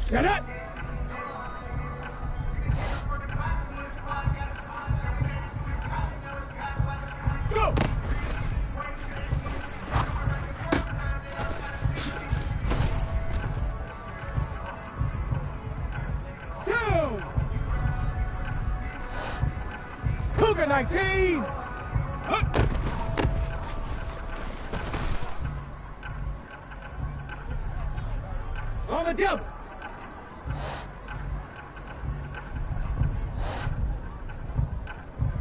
Shut up! Go! Down! Cougar 19! Up! On the double!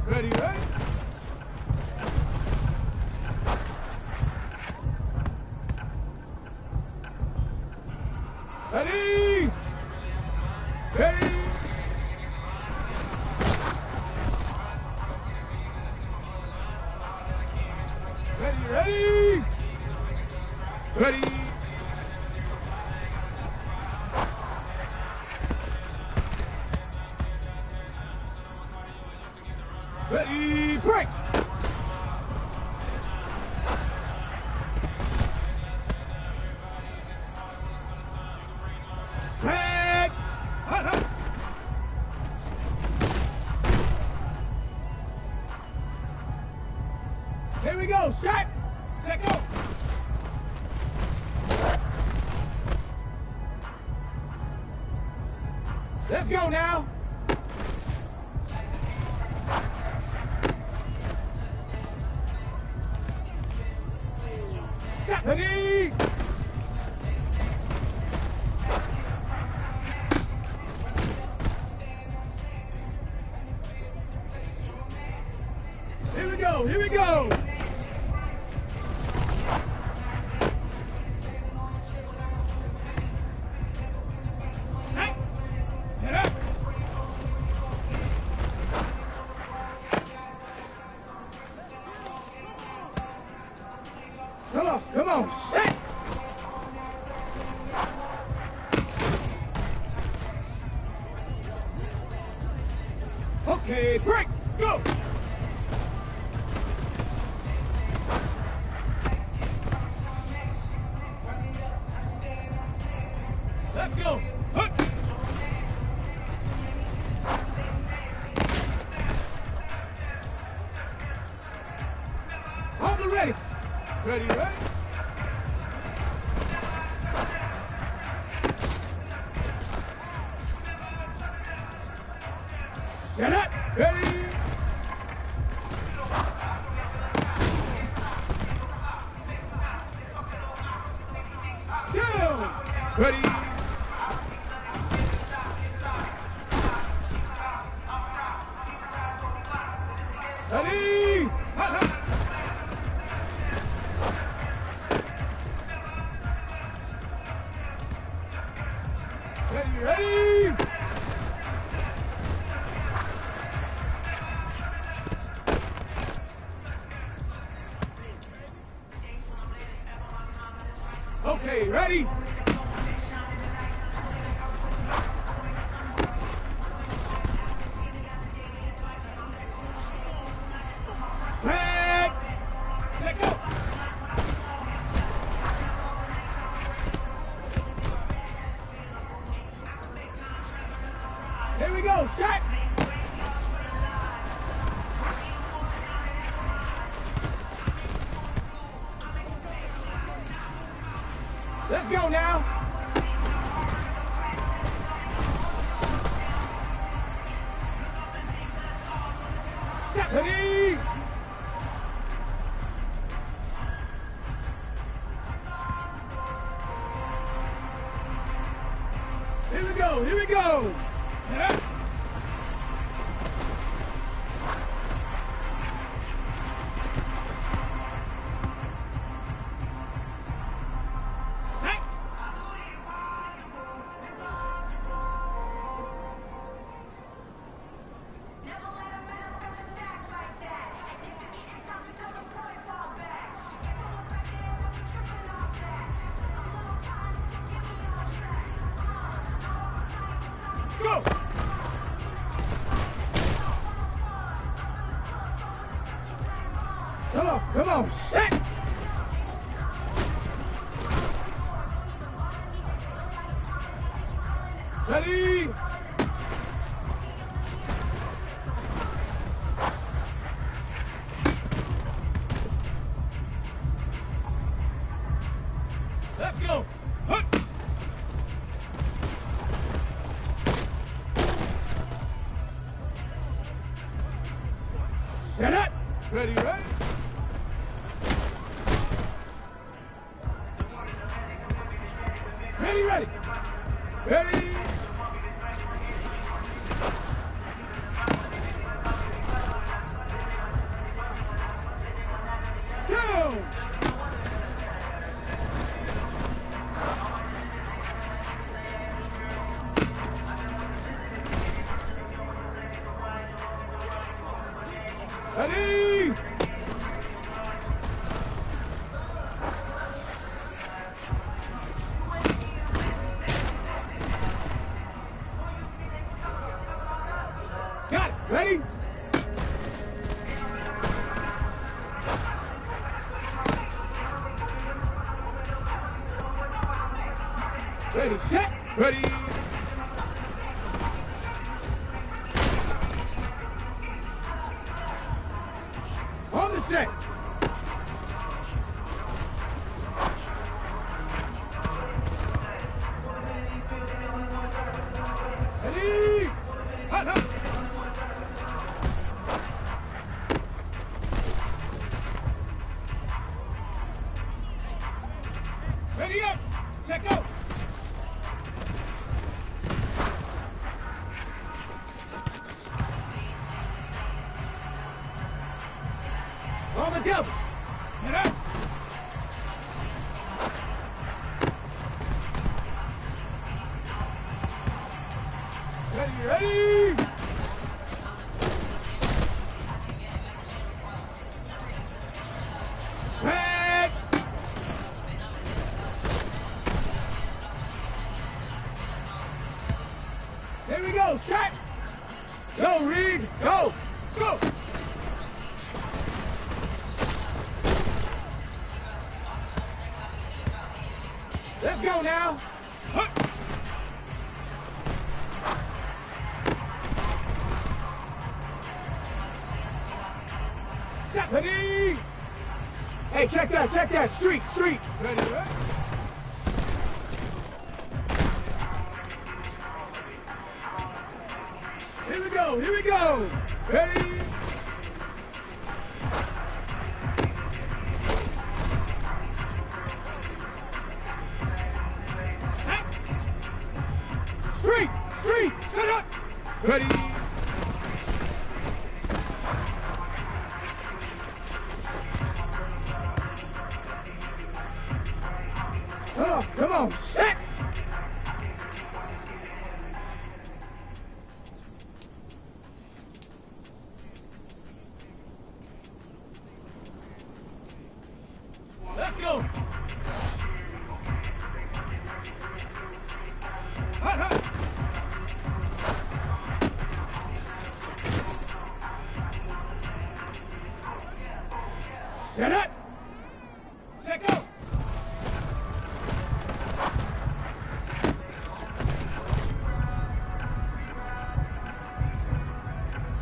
Ready, right? Ready! Ready! Ready, ready! Ready! Ready, break! Tag! Here we go, shot! Let go! Let's go now! Ready! Here we go, here we go! Hey! Get up! Come on, shit! Okay, break, go! Let's go! Hup. Hold it ready! Ready, ready? Get up! Ready? Down! Ready? Ready? Ready, ready? Okay, ready? Back! Let go! Here we go, shot! Let's go now! Ready? Here we go, here we go! Yeah. Go! Come on, shit! Ready? Let's go. Hup. Set it. Ready, ready. Ready, ready. Ready. Go. Ready. Got it. Ready? Ready, set, ready. On the set. Ready. Hot, hot. Ready up. Set go. On the double. Get up. Ready, ready. Back. Here we go. Shot. Go, Reed. Go. Go. Let's go now. Hup. Stop. Ready. Hey, check that, check that. Street, street. Ready, ready. Here we go, here we go. Ready. Street, street, set up. Ready. Come on, set. Let's go. Hot, hot. Set it. Set go.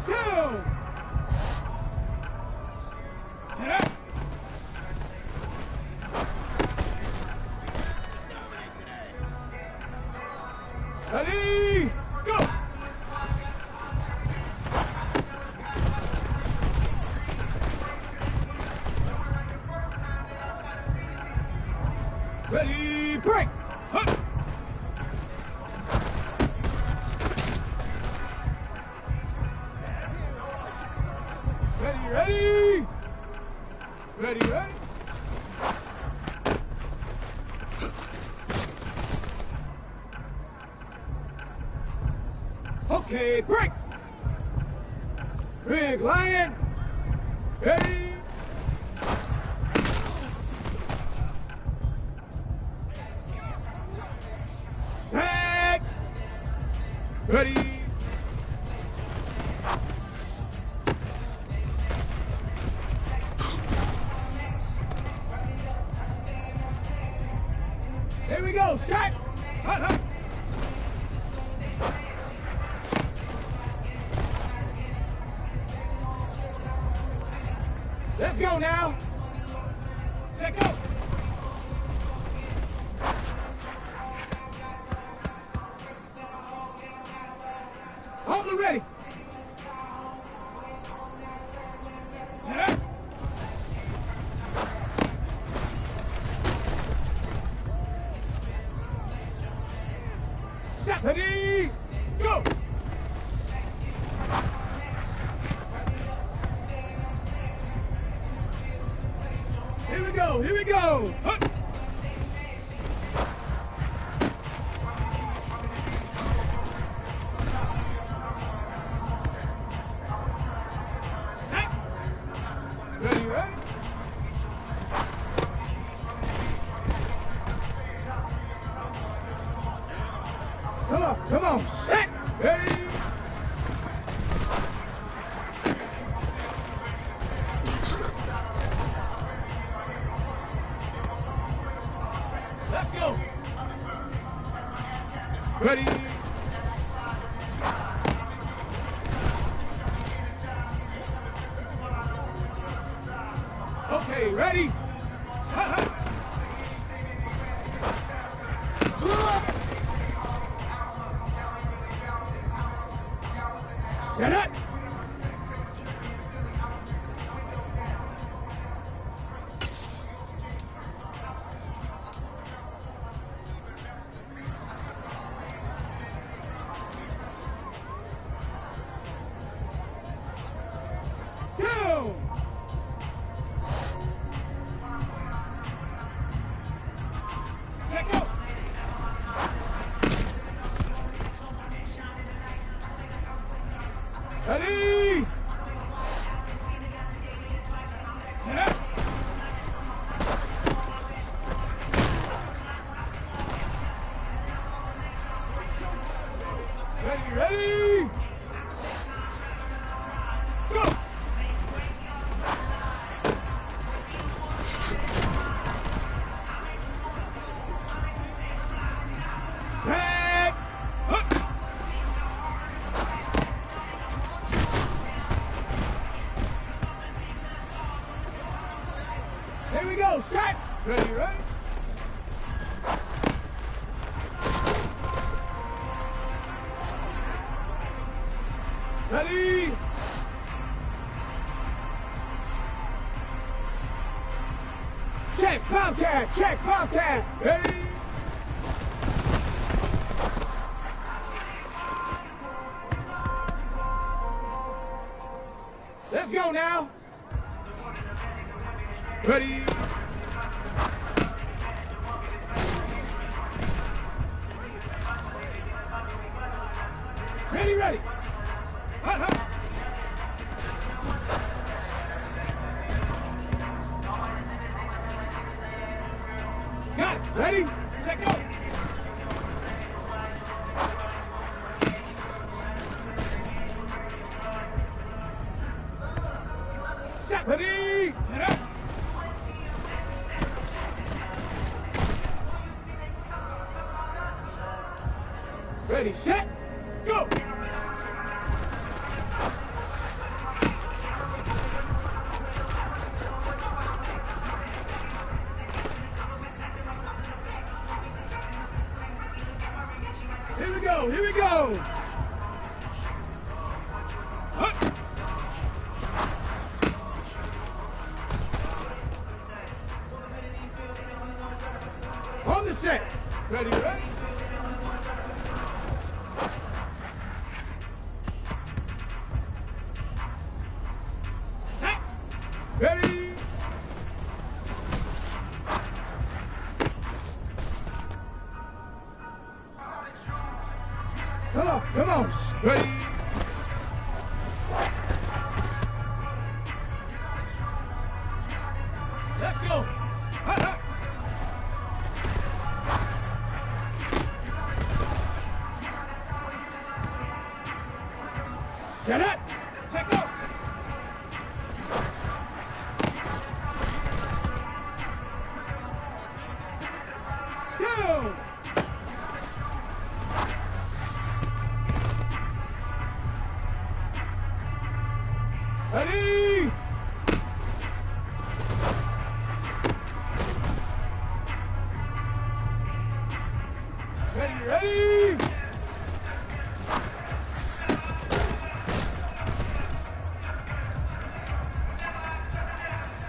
Go. Set it. Ready, go! Ready, break! Hup. Ready, ready! Ready, ready! Okay, break! Big Lion! Ready! Set! Ready! Here we go, shot! Hot, hot! Let's go now. Let's go. Hold it ready. Yeah. Set. Ready. Go. Here we go. Here we go. Hup. Ready, ready? Come on, set, ready? Let's go. Ready? Okay, ready? Set it! Go! Let go! Ready! Yeah. Ready, ready! Go! Set! Up! Here we go, set! Ready, ready? Ready? Check, Bobcat! Check, Bobcat! Ready? Let's go now! Ready? Ready, ready! Got it! Ready? Let go! Set! Ready? Get up! Ready, set, go! Here we go, here we go! Up. On the set! Ready, ready? Ready? Come on. Ready? Let's go. Get it. Check out. Go. Ready?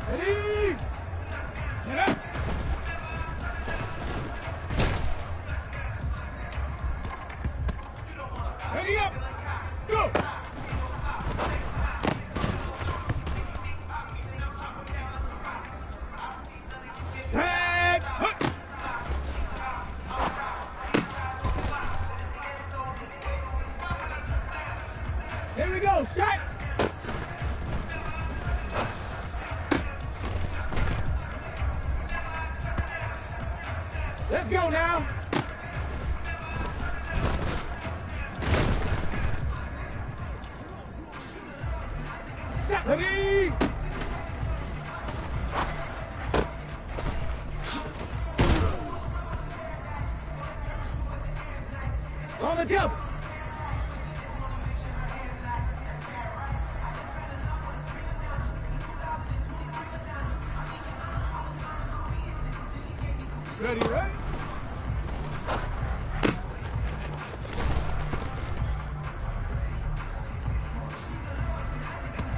Ready? Get up. Ready up. Go. Tag. Hut. Here we go. Shot. Let's go now. Shot. Ready? On the jump. Ready, right?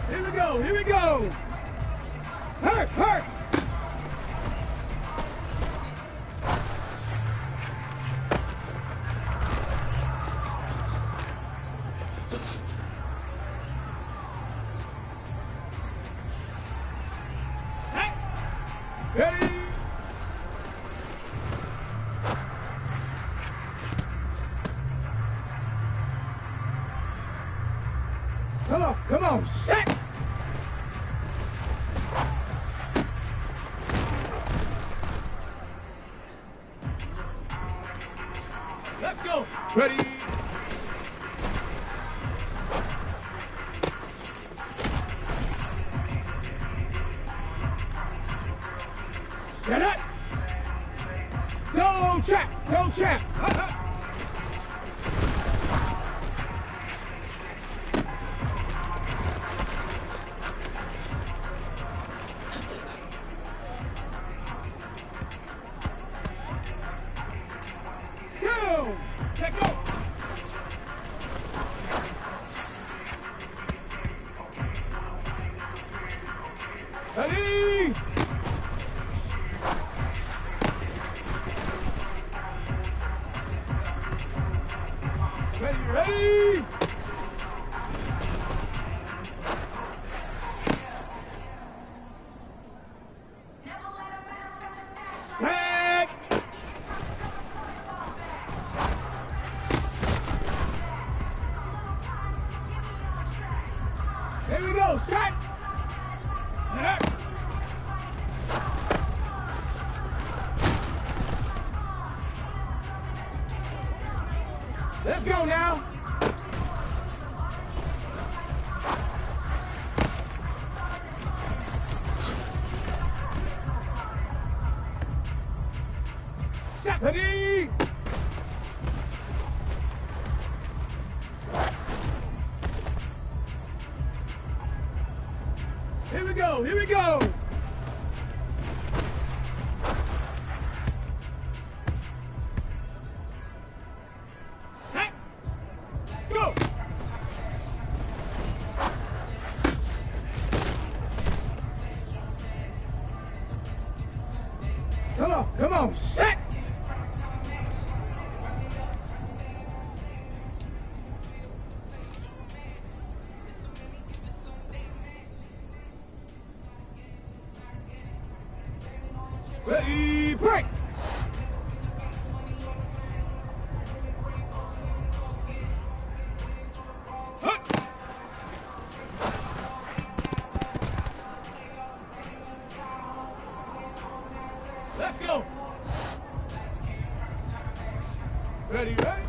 Here we go, here we go. Hurt, hurt. Hey. Ready? Come on, set! Let's go! Ready? Set it! Go champ! Go champ! Go! Let go! Ready! Ready, ready! Tag! Here we go, shot! Get up! Let's go now! Shot! Ready! Here we go, here we go! Hey! Go! Come on, set! Ready, break! Hut! Let's go! Ready, ready?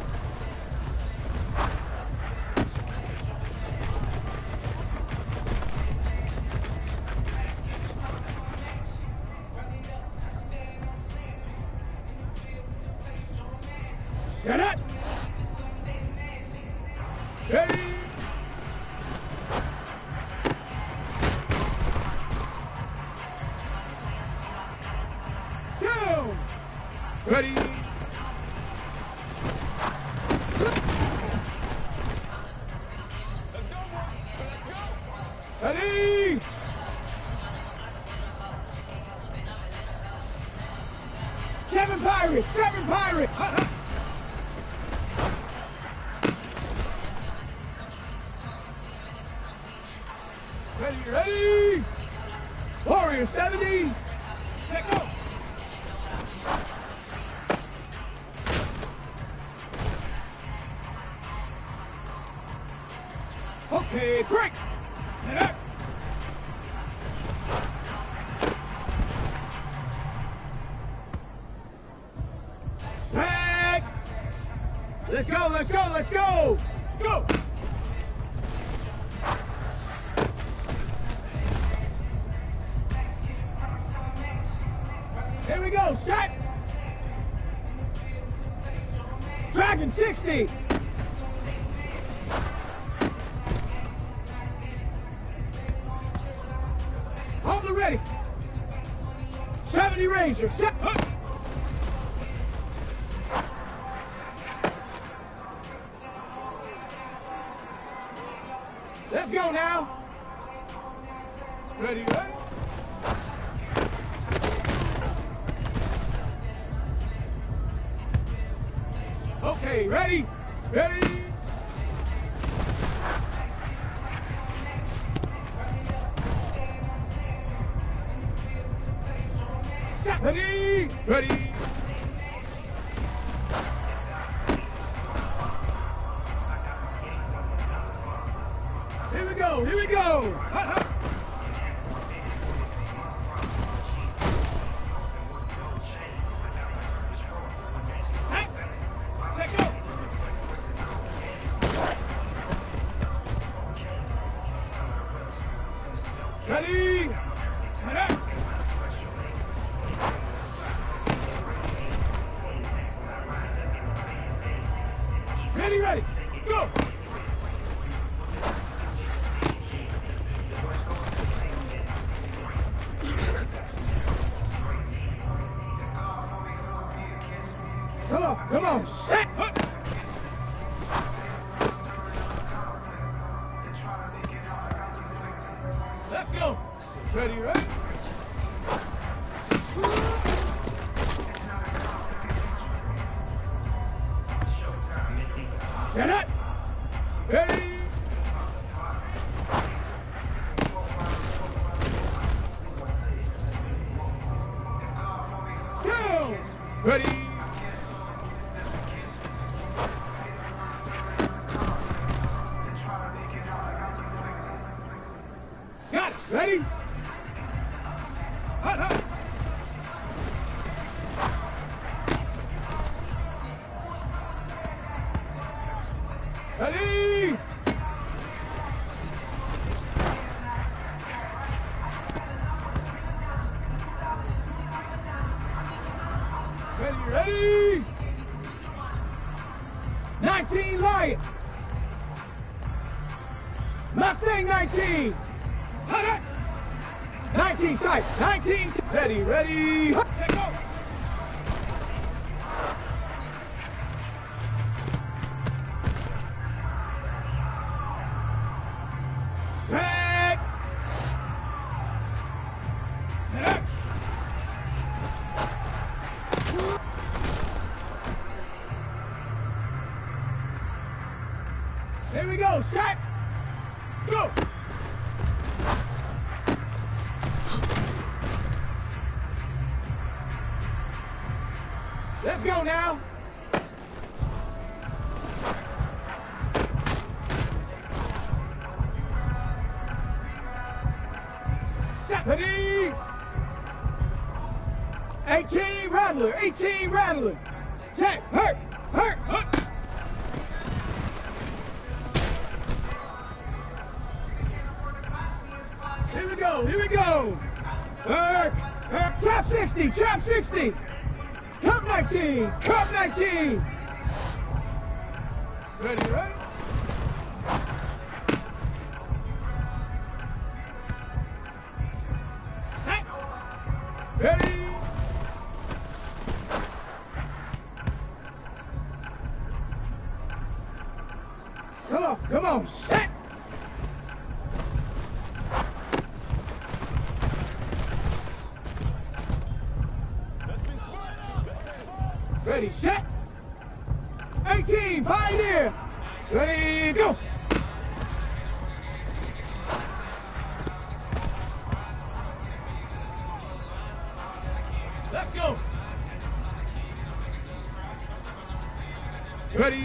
Get it! Ready? Go! Ready? Let's go! Ready? pirates! 7 pirates! Ready, ready! Warrior 70! Let go! Okay, break! And up! Back! Let's go, let's go, let's go! Go! Here we go, set! Dragon 60! Hold it ready! 70 Ranger, set! Let's go now! Ready, ready? Okay, ready? Ready? Ready? Ready? Here we go, here we go! Ready? And up! Ready, ready, go! Come on, set! Let's go! Ready, ready? Get it! Ready! Go! Ready! Got it! Ready? Hot, hot! Ready! Ready, ready! 19 Lion! Mustang 19! Hot, hot! 19 tight! 19! Ready, ready! Hot, let go! Back! And up! Here we go, shot! Go! Let's go now! Ready! 18 Rattler! 18 Rattler! Check! Hurt! Hurt! Hurt! Here we go! Here we go! Hurt! Hurt! Trap 60! Trap 60! Cup 19! Cup 19! Ready, ready? Hey! Ready? Come on, set! Ready, set. 18, Pioneer. Ready, go. Let's go. Ready.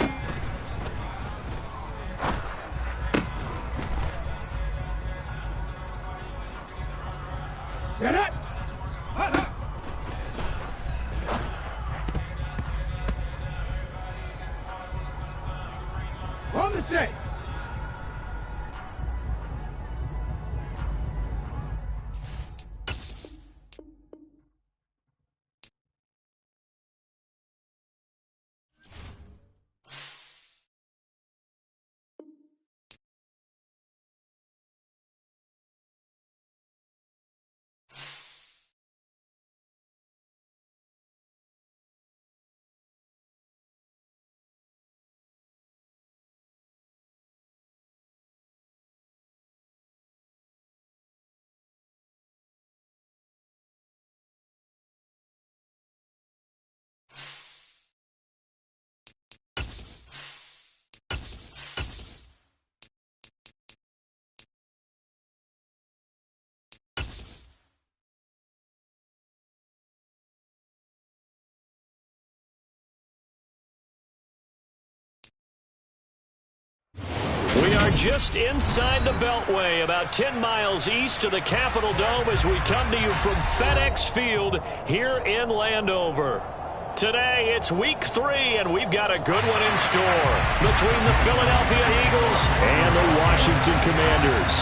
Set it. On the set. We are just inside the Beltway, about 10 miles east of the Capitol Dome as we come to you from FedEx Field here in Landover. Today, it's week 3, and we've got a good one in store between the Philadelphia Eagles and the Washington Commanders.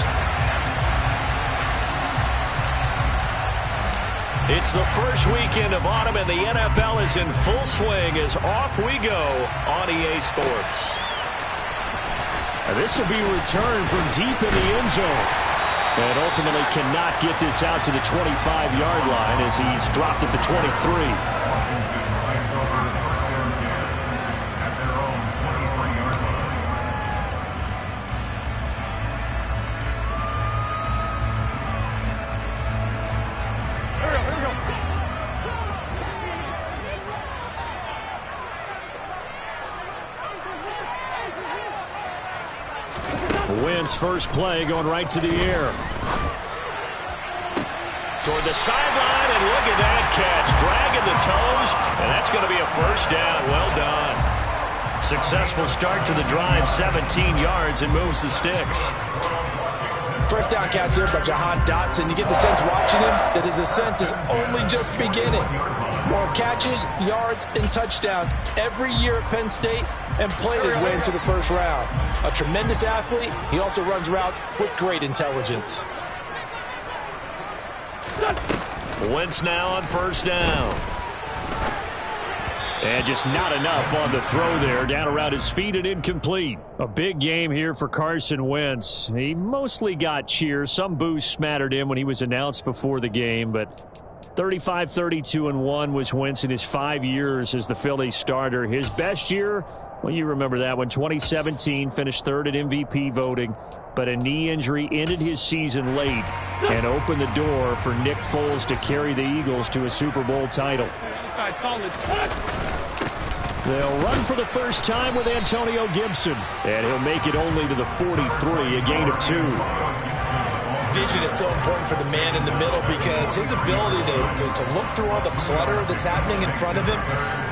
It's the first weekend of autumn, and the NFL is in full swing as off we go on EA Sports. This will be returned from deep in the end zone. And ultimately cannot get this out to the 25-yard line as he's dropped at the 23. Wentz first play going right to the air. Toward the sideline, and look at that catch. Dragging the toes, and that's going to be a first down. Well done. Successful start to the drive, 17 yards, and moves the sticks. First down catch there by Jahan Dotson. You get the sense watching him that his ascent is only just beginning. More catches, yards, and touchdowns every year at Penn State, and played his way into the first round. A tremendous athlete, he also runs routes with great intelligence. Wentz now on first down. And just not enough on the throw there. Down around his feet and incomplete. A big game here for Carson Wentz. He mostly got cheers. Some boos smattered in when he was announced before the game, but 35-32-1 was Wentz in his 5 years as the Phillies starter. His best year, well, you remember that one, 2017, finished third at MVP voting, but a knee injury ended his season late and opened the door for Nick Foles to carry the Eagles to a Super Bowl title. They'll run for the first time with Antonio Gibson, and he'll make it only to the 43, a gain of 2. Vision is so important for the man in the middle because his ability to look through all the clutter that's happening in front of him,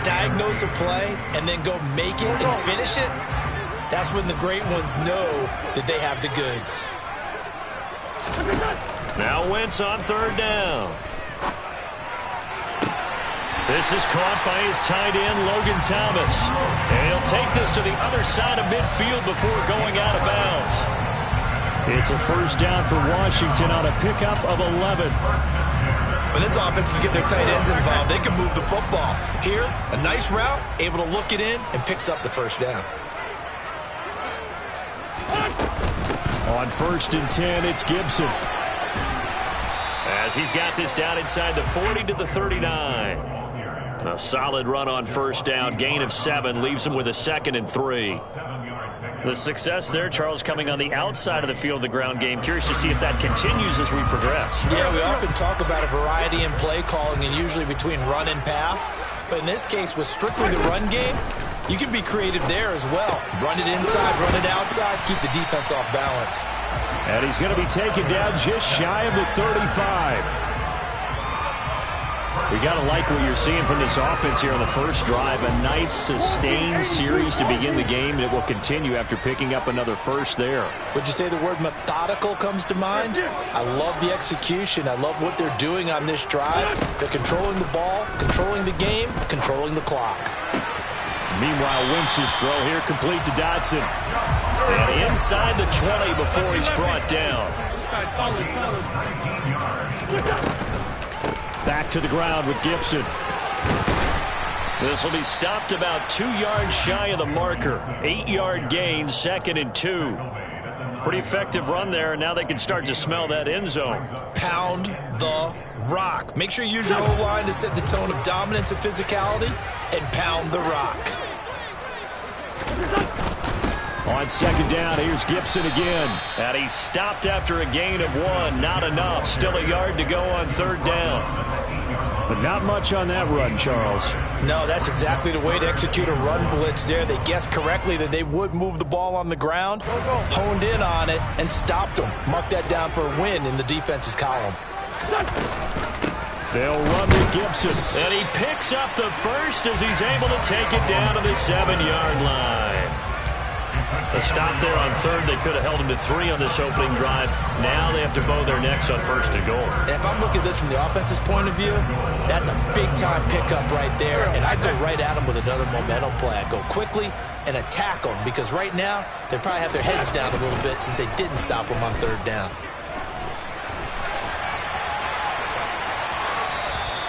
diagnose a play, and then go make it and finish it, that's when the great ones know that they have the goods. Now Wentz on third down. This is caught by his tight end, Logan Thomas. And he'll take this to the other side of midfield before going out of bounds. It's a first down for Washington on a pickup of 11. When this offense can get their tight ends involved, they can move the football. Here, a nice route, able to look it in, and picks up the first down. On 1st and 10, it's Gibson. As he's got this down inside the 40 to the 39. A solid run on first down. Gain of 7 leaves him with a 2nd and 3. The success there, Charles, coming on the outside of the field, the ground game. Curious to see if that continues as we progress. Yeah, we often talk about a variety in play calling and usually between run and pass. But in this case, with strictly the run game, you can be creative there as well. Run it inside, run it outside, keep the defense off balance. And he's going to be taken down just shy of the 35. We got to like what you're seeing from this offense here on the first drive. A nice, sustained series to begin the game, and it will continue after picking up another first there. Would you say the word methodical comes to mind? I love the execution. I love what they're doing on this drive. They're controlling the ball, controlling the game, controlling the clock. Meanwhile, Wentz's throw here complete to Dotson. And inside the 20 before he's brought down. Back to the ground with Gibson. This will be stopped about 2 yards shy of the marker. 8-yard gain, 2nd and 2. Pretty effective run there, and now they can start to smell that end zone. Pound the rock. Make sure you use your O-line to set the tone of dominance and physicality, and pound the rock. On 2nd down, here's Gibson again. And he's stopped after a gain of 1. Not enough. Still a yard to go on 3rd down. But not much on that run, Charles. No, that's exactly the way to execute a run blitz there. They guessed correctly that they would move the ball on the ground, honed in on it, and stopped them. Mark that down for a win in the defense's column. They'll run with Gibson. And he picks up the first as he's able to take it down to the 7-yard line. A stop there on 3rd. They could have held him to 3 on this opening drive. Now they have to bow their necks on 1st and goal. And if I'm looking at this from the offense's point of view, that's a big-time pickup right there. And I go right at them with another momentum play. I go quickly and attack them because right now they probably have their heads down a little bit since they didn't stop them on 3rd down.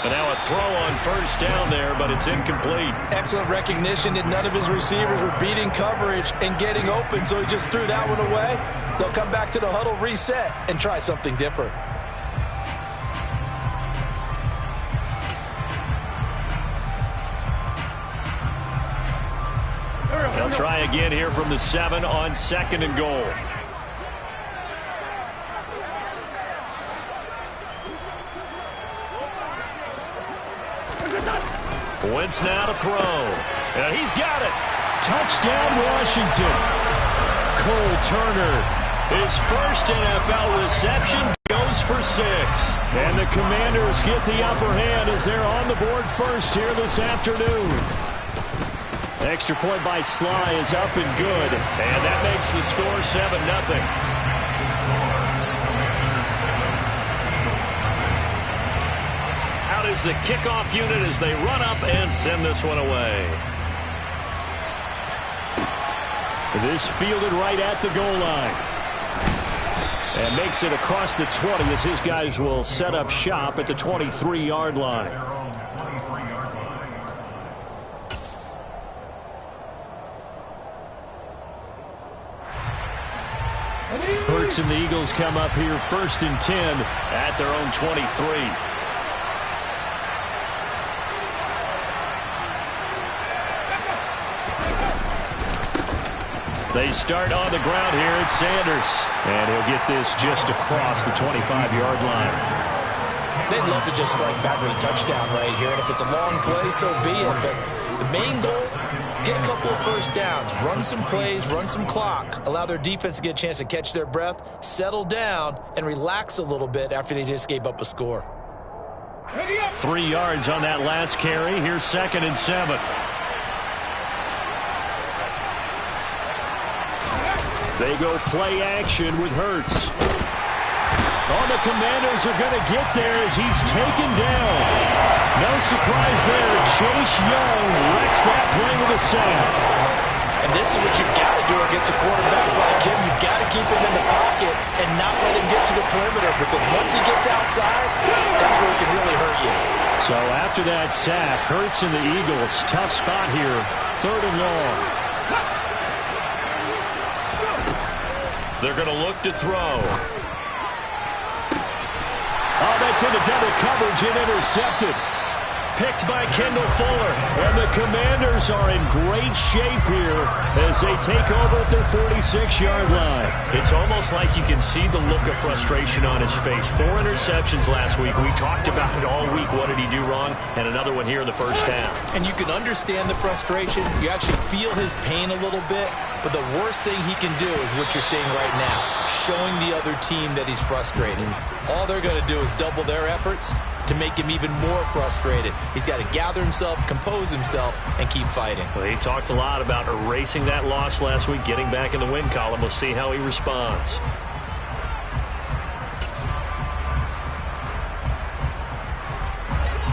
And now a throw on 1st down there, but it's incomplete. Excellent recognition that none of his receivers were beating coverage and getting open, so he just threw that one away. They'll come back to the huddle, reset, and try something different. They'll try again here from the 7 on 2nd and goal. Wentz now to throw. And he's got it. Touchdown, Washington. Cole Turner. His first NFL reception goes for 6. And the Commanders get the upper hand as they're on the board first here this afternoon. Extra point by Sly is up and good. And that makes the score 7-0. Is the kickoff unit as they run up and send this one away. This fielded right at the goal line. And makes it across the 20 as his guys will set up shop at the 23-yard line. Hurts and the Eagles come up here 1st and 10 at their own 23. They start on the ground here at Sanders. And he'll get this just across the 25-yard line. They'd love to just strike back with a touchdown right here. And if it's a long play, so be it. But the main goal, get a couple of first downs. Run some plays, run some clock. Allow their defense to get a chance to catch their breath, settle down, and relax a little bit after they just gave up a score. 3 yards on that last carry. Here's 2nd and 7. They go play action with Hurts. Oh, the Commanders are going to get there as he's taken down. No surprise there. Chase Young wrecks that play with a sack. And this is what you've got to do against a quarterback like him. You've got to keep him in the pocket and not let him get to the perimeter because once he gets outside, that's where he can really hurt you. So after that sack, Hurts and the Eagles, tough spot here, 3rd and long. They're going to look to throw. Oh, that's into double coverage and intercepted. picked by Kendall Fuller. And the Commanders are in great shape here as they take over at their 46-yard line. It's almost like you can see the look of frustration on his face. 4 interceptions last week. We talked about it all week. What did he do wrong? And another one here in the first half. And you can understand the frustration. You actually feel his pain a little bit. But the worst thing he can do is what you're seeing right now, showing the other team that he's frustrated. All they're going to do is double their efforts to make him even more frustrated. He's got to gather himself, compose himself, and keep fighting. Well, he talked a lot about erasing that loss last week, getting back in the win column. We'll see how he responds.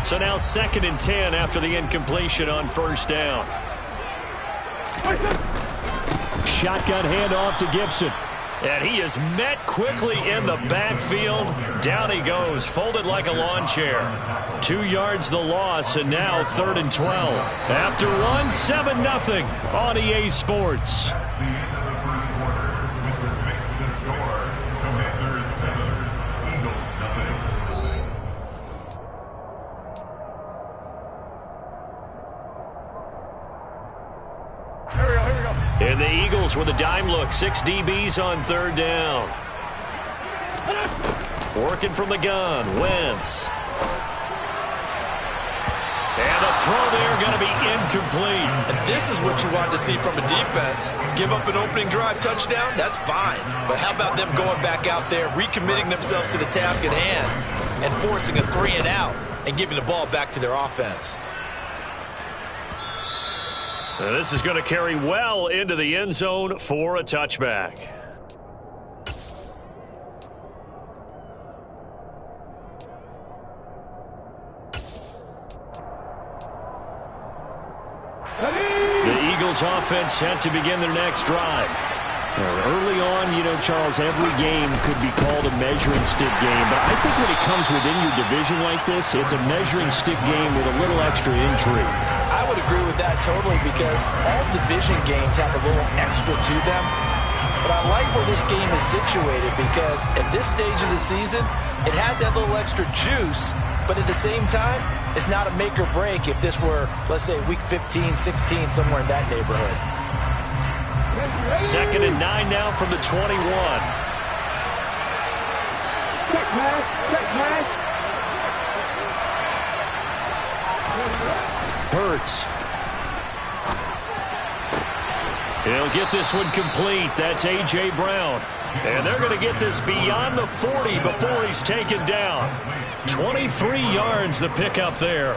So now 2nd and 10 after the incompletion on first down. Shotgun handoff to Gibson. And he is met quickly in the backfield. Down he goes, folded like a lawn chair. 2 yards the loss, and now 3rd and 12. After run, 7-0 on EA Sports. And the Eagles with a dime look. 6 DBs on 3rd down. Working from the gun. Wentz. And the throw there going to be incomplete. And this is what you want to see from a defense. Give up an opening drive touchdown, that's fine. But how about them going back out there, recommitting themselves to the task at hand, and forcing a 3-and-out and giving the ball back to their offense. And this is going to carry well into the end zone for a touchback. The Eagles offense set to begin their next drive. Early on, you know, Charles, every game could be called a measuring stick game. But I think when it comes within your division like this, it's a measuring stick game with a little extra intrigue. I would agree with that totally because all division games have a little extra to them. But I like where this game is situated because at this stage of the season, it has that little extra juice. But at the same time, it's not a make or break if this were, let's say, week 15, 16, somewhere in that neighborhood. 2nd and 9 now from the 21. Check pass, check pass. Hurts. He'll get this one complete. That's A.J. Brown. And they're going to get this beyond the 40 before he's taken down. 23 yards the pickup there.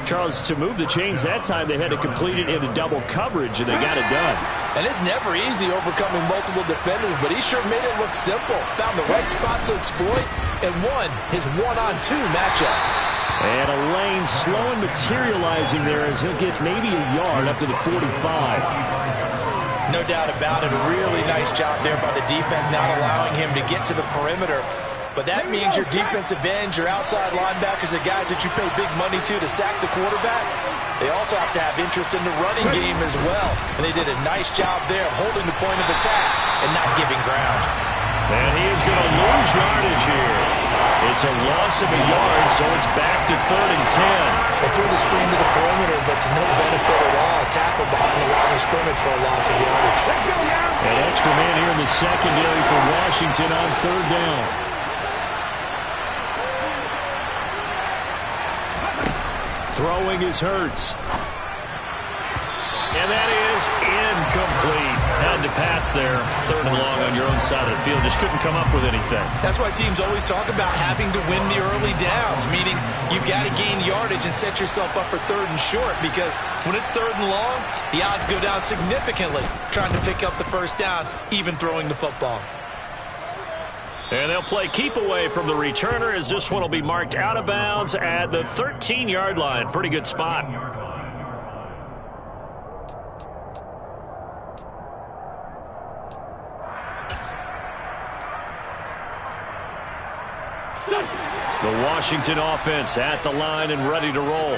Charles, to move the chains that time, they had to complete it into double coverage, and they got it done. And it's never easy overcoming multiple defenders, but he sure made it look simple. Found the right spot to exploit and won his one-on-2 matchup. And a lane slow and materializing there as he'll get maybe a yard up to the 45. No doubt about it. A really nice job there by the defense, not allowing him to get to the perimeter. But that means your defensive ends, your outside linebackers, the guys that you pay big money to sack the quarterback, they also have to have interest in the running game as well. And they did a nice job there of holding the point of attack and not giving ground. And he is going to lose yardage here. It's a loss of a yard, so it's back to 3rd and 10. They threw the screen to the perimeter, but to no benefit at all. Tackle behind the line of scrimmage for a loss of yardage. An extra man here in the secondary for Washington on 3rd down. Throwing is Hurts. And that is incomplete. Had to pass there. 3rd and long on your own side of the field. Just couldn't come up with anything. That's why teams always talk about having to win the early downs, meaning you've got to gain yardage and set yourself up for 3rd and short, because when it's 3rd and long, the odds go down significantly trying to pick up the first down, even throwing the football. And they'll play keep away from the returner as this one will be marked out of bounds at the 13-yard line. Pretty good spot. The Washington offense at the line and ready to roll.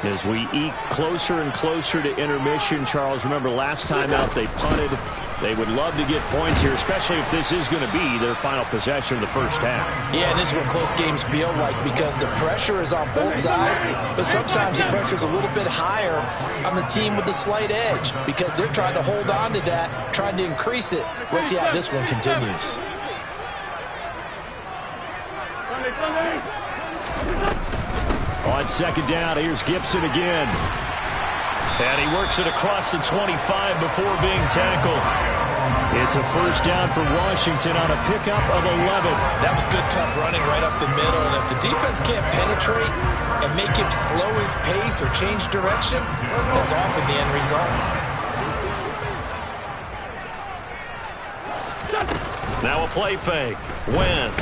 As we eke closer and closer to intermission, Charles, remember last time out they punted. They would love to get points here, especially if this is going to be their final possession of the first half. Yeah, and this is what close games feel like because the pressure is on both sides, but sometimes the pressure is a little bit higher on the team with the slight edge because they're trying to hold on to that, trying to increase it. Let's see how this one continues. On second down, here's Gibson again. And he works it across the 25 before being tackled. It's a first down for Washington on a pickup of 11. That was good, tough running right up the middle. And if the defense can't penetrate and make him slow his pace or change direction, that's often the end result. Now a play fake. Wentz.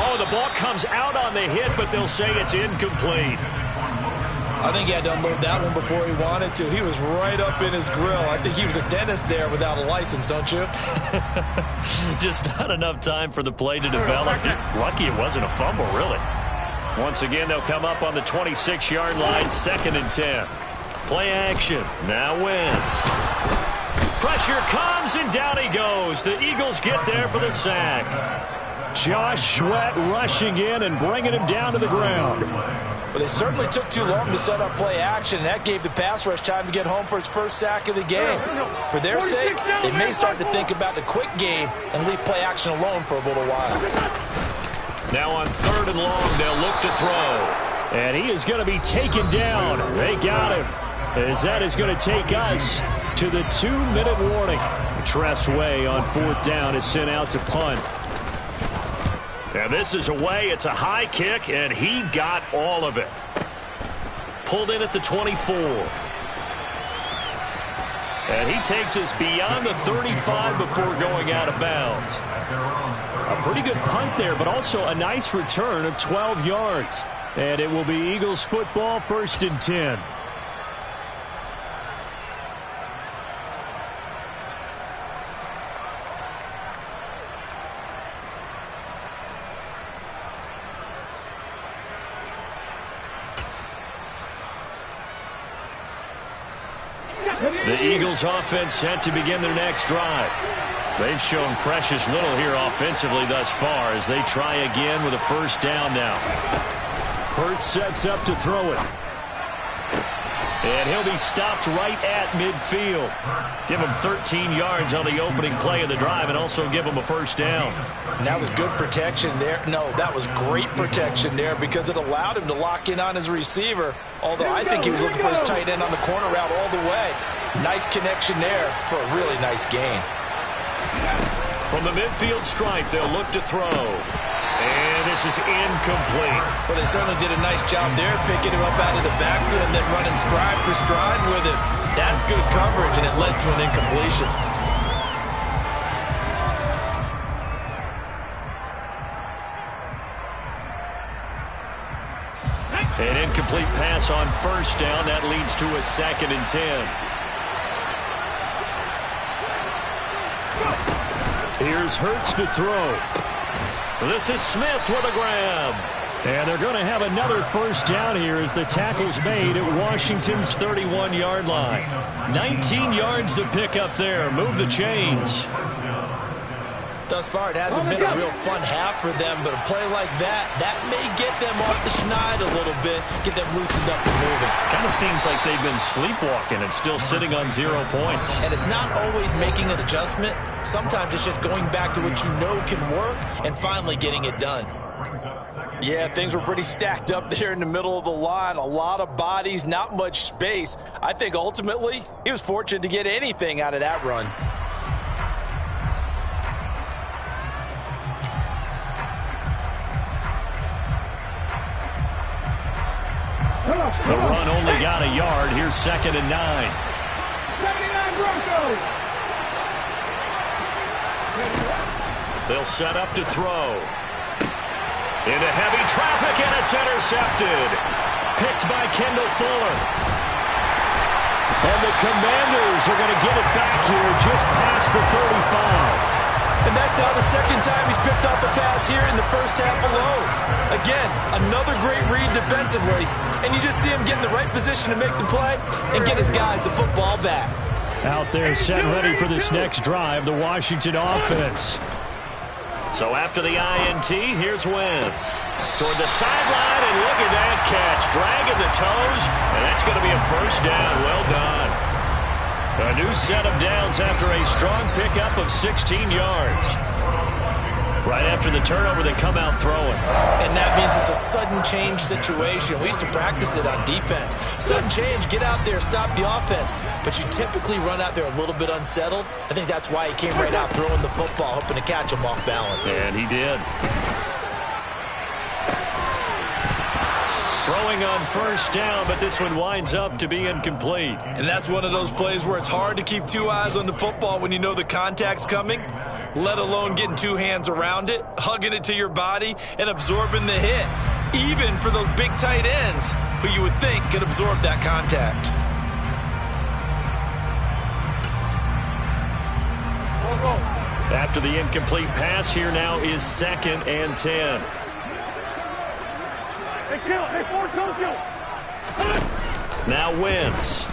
Oh, the ball comes out on the hit, but they'll say it's incomplete. I think he had to unload that one before he wanted to. He was right up in his grill. I think he was a dentist there without a license, don't you? Just not enough time for the play to develop. Lucky it wasn't a fumble, really. Once again, they'll come up on the 26-yard line, 2nd and 10. Play action. Now Wentz. Pressure comes, and down he goes. The Eagles get there for the sack. Josh Sweat rushing in and bringing him down to the ground. Well, they certainly took too long to set up play action, and that gave the pass rush time to get home for its first sack of the game. For their sake, they may start to think about the quick game and leave play action alone for a little while. Now on 3rd and long, they'll look to throw. And he is going to be taken down. They got him. As that is going to take us to the 2-minute warning. Tress Way on 4th down is sent out to punt. And this is away. It's a high kick, and he got all of it. Pulled in at the 24. And he takes us beyond the 35 before going out of bounds. A pretty good punt there, but also a nice return of 12 yards. And it will be Eagles football, 1st and 10. The Eagles offense set to begin their next drive. They've shown precious little here offensively thus far as they try again with a first down now. Hurts sets up to throw it. And he'll be stopped right at midfield. Give him 13 yards on the opening play of the drive and also give him a first down. And that was good protection there. No, that was great protection there because it allowed him to lock in on his receiver. Although I think he was looking for his tight end on the corner route all the way. Nice connection there for a really nice gain. From the midfield stripe, they'll look to throw. And this is incomplete. Well, they certainly did a nice job there, picking him up out of the backfield and then running stride for stride with him. That's good coverage, and it led to an incompletion. An incomplete pass on first down. That leads to a 2nd and 10. Here's Hurts to throw. This is Smith with a grab. And they're going to have another first down here as the tackle's made at Washington's 31-yard line. 19 yards to pick up there. Move the chains. Thus far, it hasn't been a real fun half for them, but a play like that may get them off the schneid a little bit, get them loosened up and moving. Kind of seems like they've been sleepwalking and still sitting on 0 points. And it's not always making an adjustment. Sometimes it's just going back to what you know can work and finally getting it done. Yeah, things were pretty stacked up there in the middle of the line. A lot of bodies, not much space. I think ultimately he was fortunate to get anything out of that run. The run only got a yard. Here's 2nd and 9. 79 Broncos. They'll set up to throw. Into heavy traffic, and it's intercepted. Picked by Kendall Fuller. And the Commanders are going to get it back here just past the 35. And that's now the 2nd time he's picked off a pass here in the first half alone. Again, another great read defensively. And you just see him get in the right position to make the play and get his guys the football back. Out there set ready for this next drive, the Washington offense. So after the INT, here's Wentz. Toward the sideline, and look at that catch. Dragging the toes, and that's going to be a first down. Well done. A new set of downs after a strong pickup of 16 yards. Right after the turnover, they come out throwing. And that means it's a sudden change situation. We used to practice it on defense. Sudden change, get out there, stop the offense. But you typically run out there a little bit unsettled. I think that's why he came right out throwing the football, hoping to catch him off balance. And he did. Throwing on first down, but this one winds up to be incomplete. And that's one of those plays where it's hard to keep two eyes on the football when you know the contact's coming, let alone getting two hands around it, hugging it to your body, and absorbing the hit. Even for those big tight ends who you would think could absorb that contact. After the incomplete pass, here now is 2nd and 10. Now Wentz.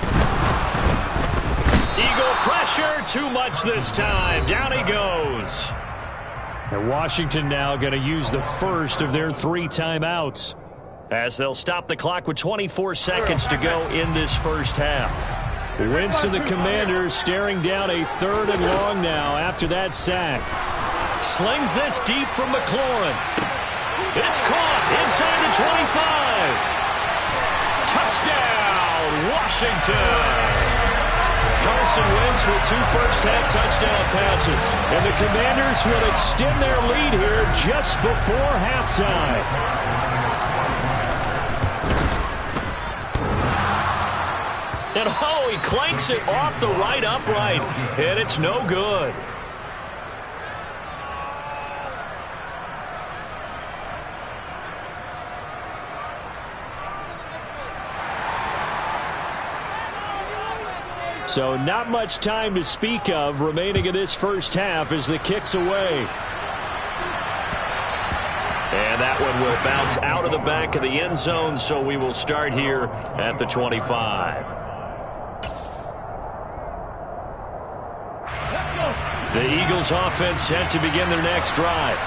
Eagle pressure, too much this time. Down he goes. And Washington now going to use the first of their 3 timeouts, as they'll stop the clock with 24 seconds to go in this first half. Wentz and the Commanders staring down a 3rd and long now after that sack. Slings this deep from McLaurin. It's caught inside the 25. Touchdown, Washington. Carson Wentz with 2 first-half touchdown passes. And the Commanders will extend their lead here just before halftime. And oh, he clanks it off the right upright, and it's no good. So not much time to speak of remaining in this first half as the kick's away. And that one will bounce out of the back of the end zone, so we will start here at the 25. The Eagles offense set to begin their next drive.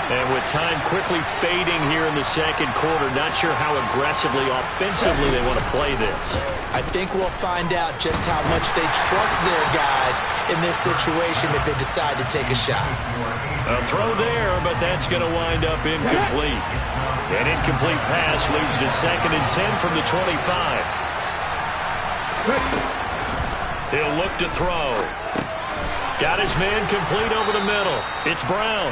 And with time quickly fading here in the second quarter, not sure how aggressively, offensively they want to play this. I think we'll find out just how much they trust their guys in this situation if they decide to take a shot. A throw there, but that's going to wind up incomplete. An incomplete pass leads to 2nd and 10 from the 25. He'll look to throw. Got his man complete over the middle. It's Brown.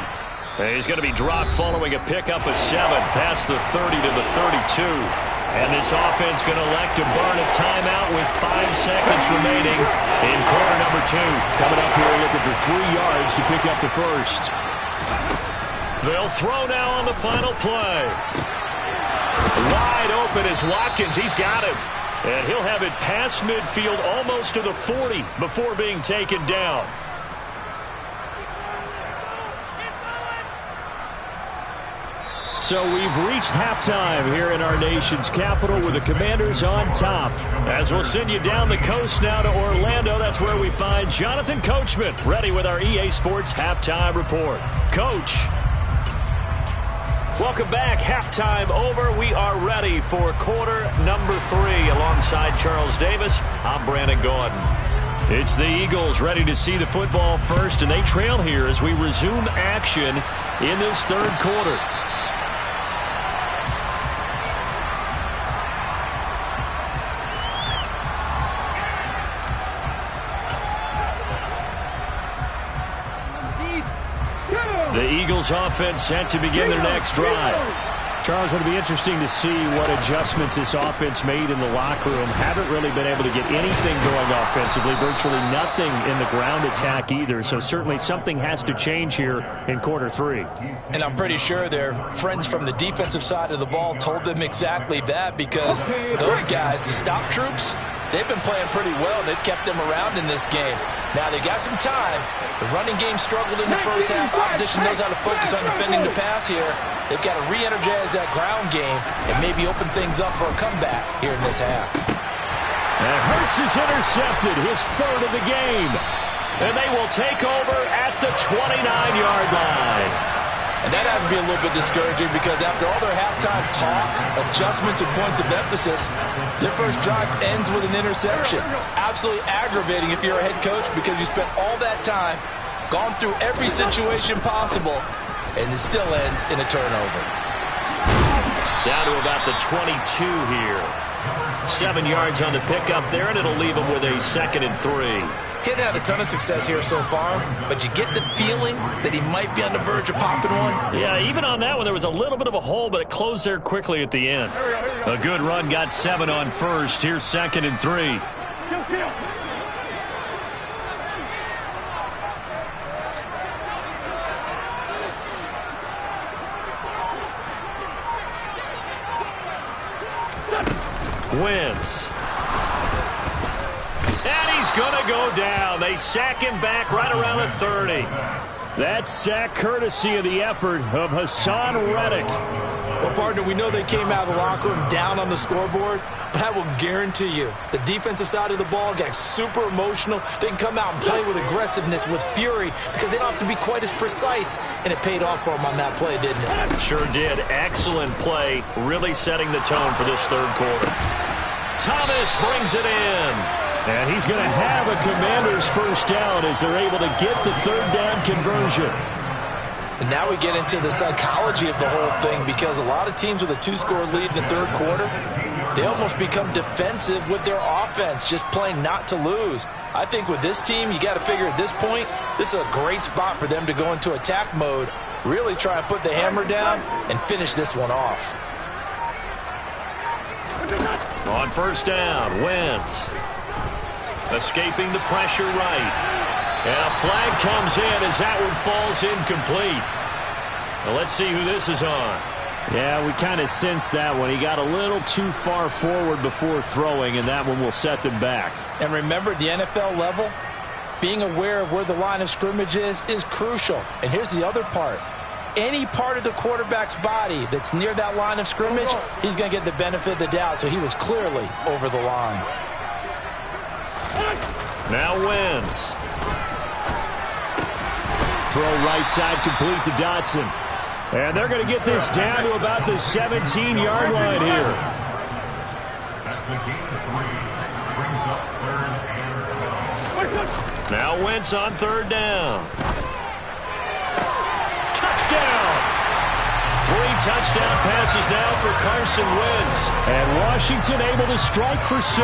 And he's going to be dropped following a pickup of 7 past the 30 to the 32. And this offense going to elect to burn a timeout with 5 seconds remaining in quarter number 2. Coming up here looking for 3 yards to pick up the first. They'll throw now on the final play. Wide open is Watkins. He's got him. And he'll have it past midfield almost to the 40 before being taken down. So we've reached halftime here in our nation's capital with the Commanders on top. As we'll send you down the coast now to Orlando, that's where we find Jonathan Coachman, ready with our EA Sports Halftime Report. Coach. Welcome back. Halftime over. We are ready for quarter number 3. Alongside Charles Davis, I'm Brandon Gordon. It's the Eagles ready to see the football first, and they trail here as we resume action in this third quarter. The Eagles offense set to begin their next drive. Charles, it'll be interesting to see what adjustments this offense made in the locker room. Haven't really been able to get anything going offensively, virtually nothing in the ground attack either. So certainly something has to change here in quarter 3. And I'm pretty sure their friends from the defensive side of the ball told them exactly that, because those guys, the stop troops, they've been playing pretty well. They've kept them around in this game. Now they got some time. The running game struggled in the first half. Opposition knows how to focus on defending the pass here. They've got to re-energize that ground game and maybe open things up for a comeback here in this half. And Hurts is intercepted, his third of the game. And they will take over at the 29-yard line. And that has to be a little bit discouraging because after all their halftime talk, adjustments, and points of emphasis, their first drive ends with an interception. Absolutely aggravating if you're a head coach because you spent all that time, gone through every situation possible, and it still ends in a turnover. Down to about the 22 here. 7 yards on the pickup there, and it'll leave them with a 2nd and 3. He hadn't had a ton of success here so far, but you get the feeling that he might be on the verge of popping one. Yeah, even on that one, there was a little bit of a hole, but it closed there quickly at the end. A good run, got 7 on first. Here's 2nd and 3. Wentz. And he's going to go down. They sack him back right around the 30. That sack courtesy of the effort of Hassan Reddick. Well, partner, we know they came out of the locker room down on the scoreboard, but I will guarantee you the defensive side of the ball got super emotional. They can come out and play with aggressiveness, with fury, because they don't have to be quite as precise, and it paid off for them on that play, didn't it? Sure did. Excellent play, really setting the tone for this third quarter. Thomas brings it in. And he's going to have a Commanders first down as they're able to get the third down conversion. And now we get into the psychology of the whole thing because a lot of teams with a 2-score lead in the third quarter, they almost become defensive with their offense, just playing not to lose. I think with this team, you got to figure at this point, this is a great spot for them to go into attack mode, really try and put the hammer down and finish this one off. On first down, Wentz. Escaping the pressure right. And a flag comes in as that one falls incomplete. Now let's see who this is on. Yeah, we kind of sensed that one. He got a little too far forward before throwing, and that one will set them back. And remember, at the NFL level, being aware of where the line of scrimmage is crucial. And here's the other part. Any part of the quarterback's body that's near that line of scrimmage, he's going to get the benefit of the doubt. So he was clearly over the line. Now Wentz. Throw right side complete to Dotson. And they're going to get this down to about the 17-yard line here. Now Wentz on third down. Touchdown! 3 touchdown passes now for Carson Wentz. And Washington able to strike for 6.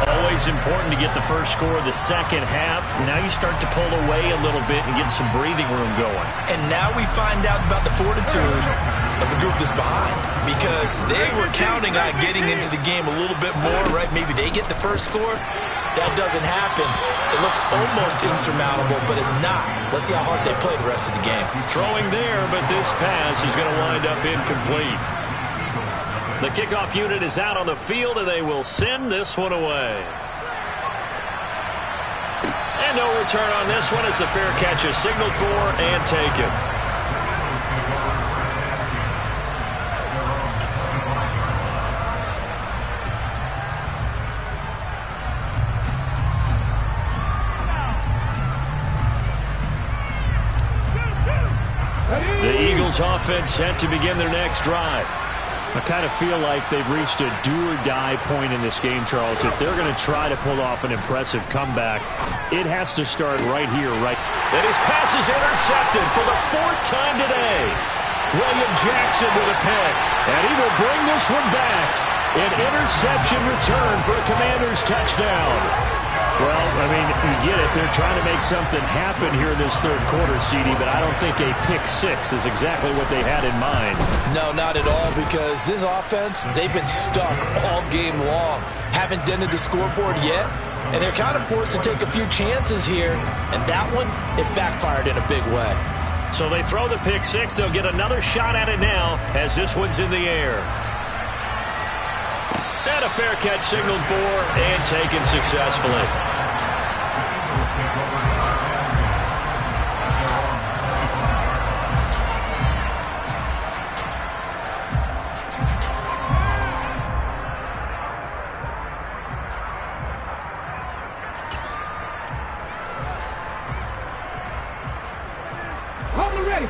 Always important to get the first score of the second half. Now you start to pull away a little bit and get some breathing room going. And now we find out about the fortitude of the group that's behind because they were counting on getting into the game a little bit more, right? Maybe they get the first score. That doesn't happen. It looks almost insurmountable, but it's not. Let's see how hard they play the rest of the game. Throwing there, but this pass is going to wind up incomplete. The kickoff unit is out on the field, and they will send this one away. And no return on this one as the fair catch is signaled for and taken. The Eagles offense set to begin their next drive. I kind of feel like they've reached a do-or-die point in this game, Charles. If they're going to try to pull off an impressive comeback, it has to start right here, right. And his pass is intercepted for the 4th time today. William Jackson with a pick. And he will bring this one back. An interception return for a Commanders touchdown. Well, I mean, you get it. They're trying to make something happen here in this third quarter, CD, but I don't think a pick-6 is exactly what they had in mind. No, not at all, because this offense, they've been stuck all game long. Haven't dented the scoreboard yet, and they're kind of forced to take a few chances here, and that one, it backfired in a big way. So they throw the pick-6. They'll get another shot at it now as this one's in the air. And a fair catch signaled for and taken successfully.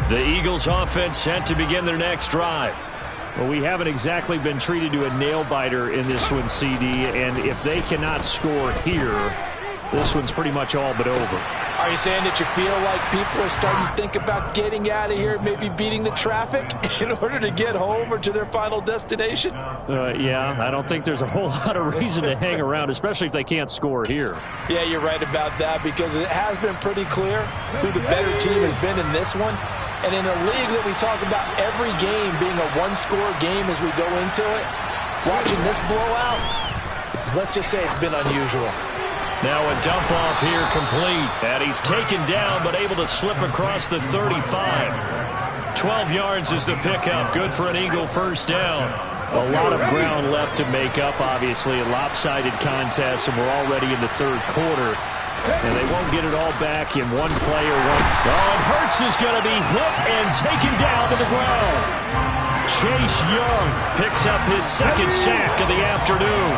The Eagles offense set to begin their next drive. Well, we haven't exactly been treated to a nail-biter in this one, CD, and if they cannot score here, this one's pretty much all but over. Are you saying that you feel like people are starting to think about getting out of here, maybe beating the traffic in order to get home or to their final destination? Yeah, I don't think there's a whole lot of reason to hang around, especially if they can't score here. Yeah, you're right about that, because it has been pretty clear who the better team has been in this one. And in a league that we talk about every game being a one-score game as we go into it, watching this blowout, let's just say it's been unusual. Now a dump off here complete. And he's taken down but able to slip across the 35. 12 yards is the pickup. Good for an Eagle first down. A lot of ground left to make up, obviously. A lopsided contest, and we're already in the third quarter. And they won't get it all back in one play or one. Oh, and Hurts is going to be hit and taken down to the ground. Chase Young picks up his second sack of the afternoon.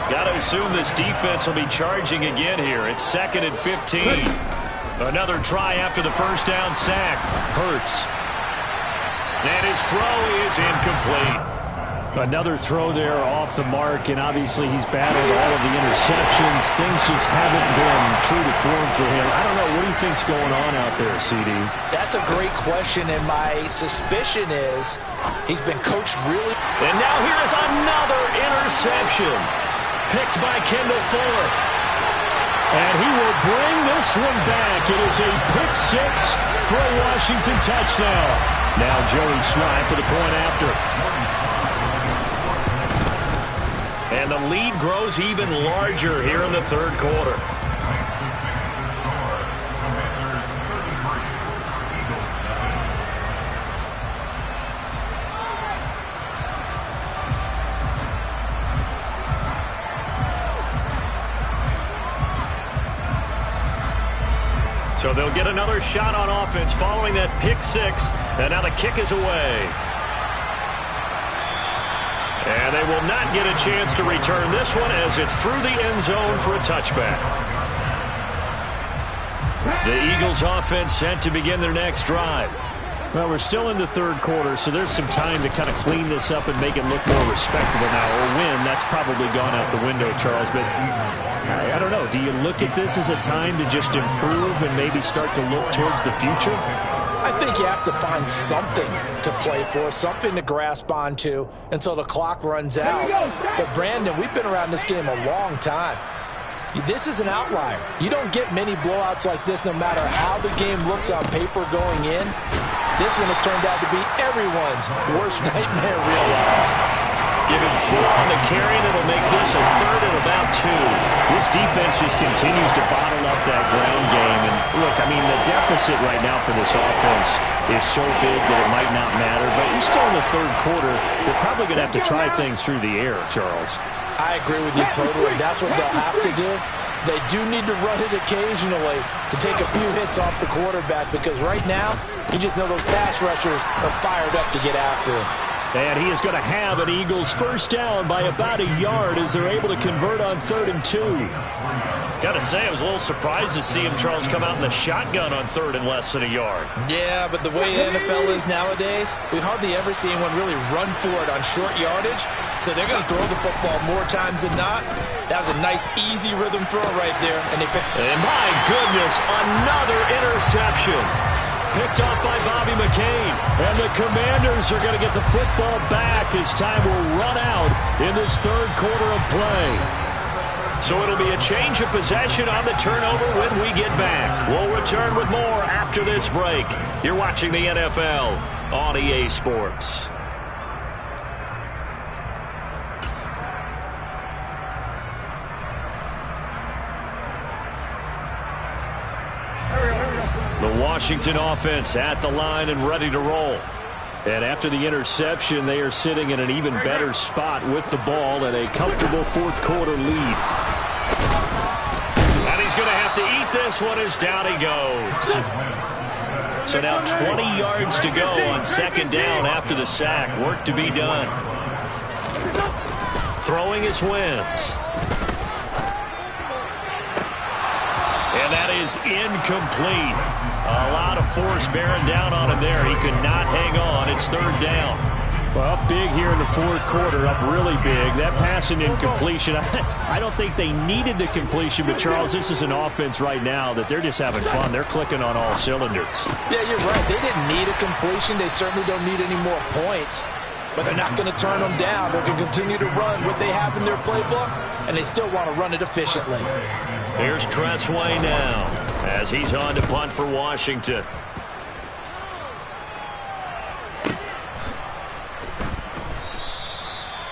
Got to assume this defense will be charging again here. It's 2nd and 15. Another try after the first down sack. Hurts. And his throw is incomplete. Another throw there off the mark, and obviously he's battled all of the interceptions. Things just haven't been true to form for him. I don't know. What do you think's going on out there, CD? That's a great question, and my suspicion is he's been coached really. And now here is another interception. Picked by Kendall Fuller. And he will bring this one back. It is a pick six for a Washington touchdown. Now Joey Slye for the point after. And the lead grows even larger here in the third quarter. So they'll get another shot on offense following that pick six. And now the kick is away. And they will not get a chance to return this one as it's through the end zone for a touchback. The Eagles offense set to begin their next drive. Well, we're still in the third quarter, so there's some time to kind of clean this up and make it look more respectable now. Or win, that's probably gone out the window, Charles. But I don't know. Do you look at this as a time to just improve and maybe start to look towards the future? I think you have to find something to play for, something to grasp onto until the clock runs out. But, Brandon, we've been around this game a long time. This is an outlier. You don't get many blowouts like this no matter how the game looks on paper going in. This one has turned out to be everyone's worst nightmare realized. Given 4 on the carry, and it'll make this a 3rd and about 2. This defense just continues to bottle up that ground game. And look, I mean, the deficit right now for this offense is so big that it might not matter. But we're still in the third quarter. They're probably going to have to try things through the air, Charles. I agree with you totally. That's what they'll have to do. They do need to run it occasionally to take a few hits off the quarterback, because right now, you just know those pass rushers are fired up to get after him. And he is going to have an Eagles first down by about a yard as they're able to convert on 3rd and 2. Got to say, I was a little surprised to see him, Charles, come out in the shotgun on 3rd and less than a yard. Yeah, but the way the NFL is nowadays, we hardly ever see anyone really run for it on short yardage. So they're going to throw the football more times than not. That was a nice, easy rhythm throw right there. And my goodness, another interception. Picked off by Bobby McCain. And the Commanders are going to get the football back as time will run out in this third quarter of play. So it'll be a change of possession on the turnover when we get back. We'll return with more after this break. You're watching the NFL on EA Sports. The Washington offense at the line and ready to roll. And after the interception, they are sitting in an even better spot with the ball and a comfortable fourth quarter lead. And he's going to have to eat this one as down he goes. So now 20 yards to go on 2nd down after the sack. Work to be done. Throwing is Wentz. And that is incomplete. A lot of force bearing down on him there. He could not hang on. It's third down. Well, up big here in the fourth quarter, up really big. That passing incompletion, I don't think they needed the completion, but Charles, this is an offense right now that they're just having fun. They're clicking on all cylinders. Yeah, you're right. They didn't need a completion. They certainly don't need any more points, but they're not going to turn them down. They're going to continue to run what they have in their playbook, and they still want to run it efficiently. Here's Tressway now as he's on to punt for Washington.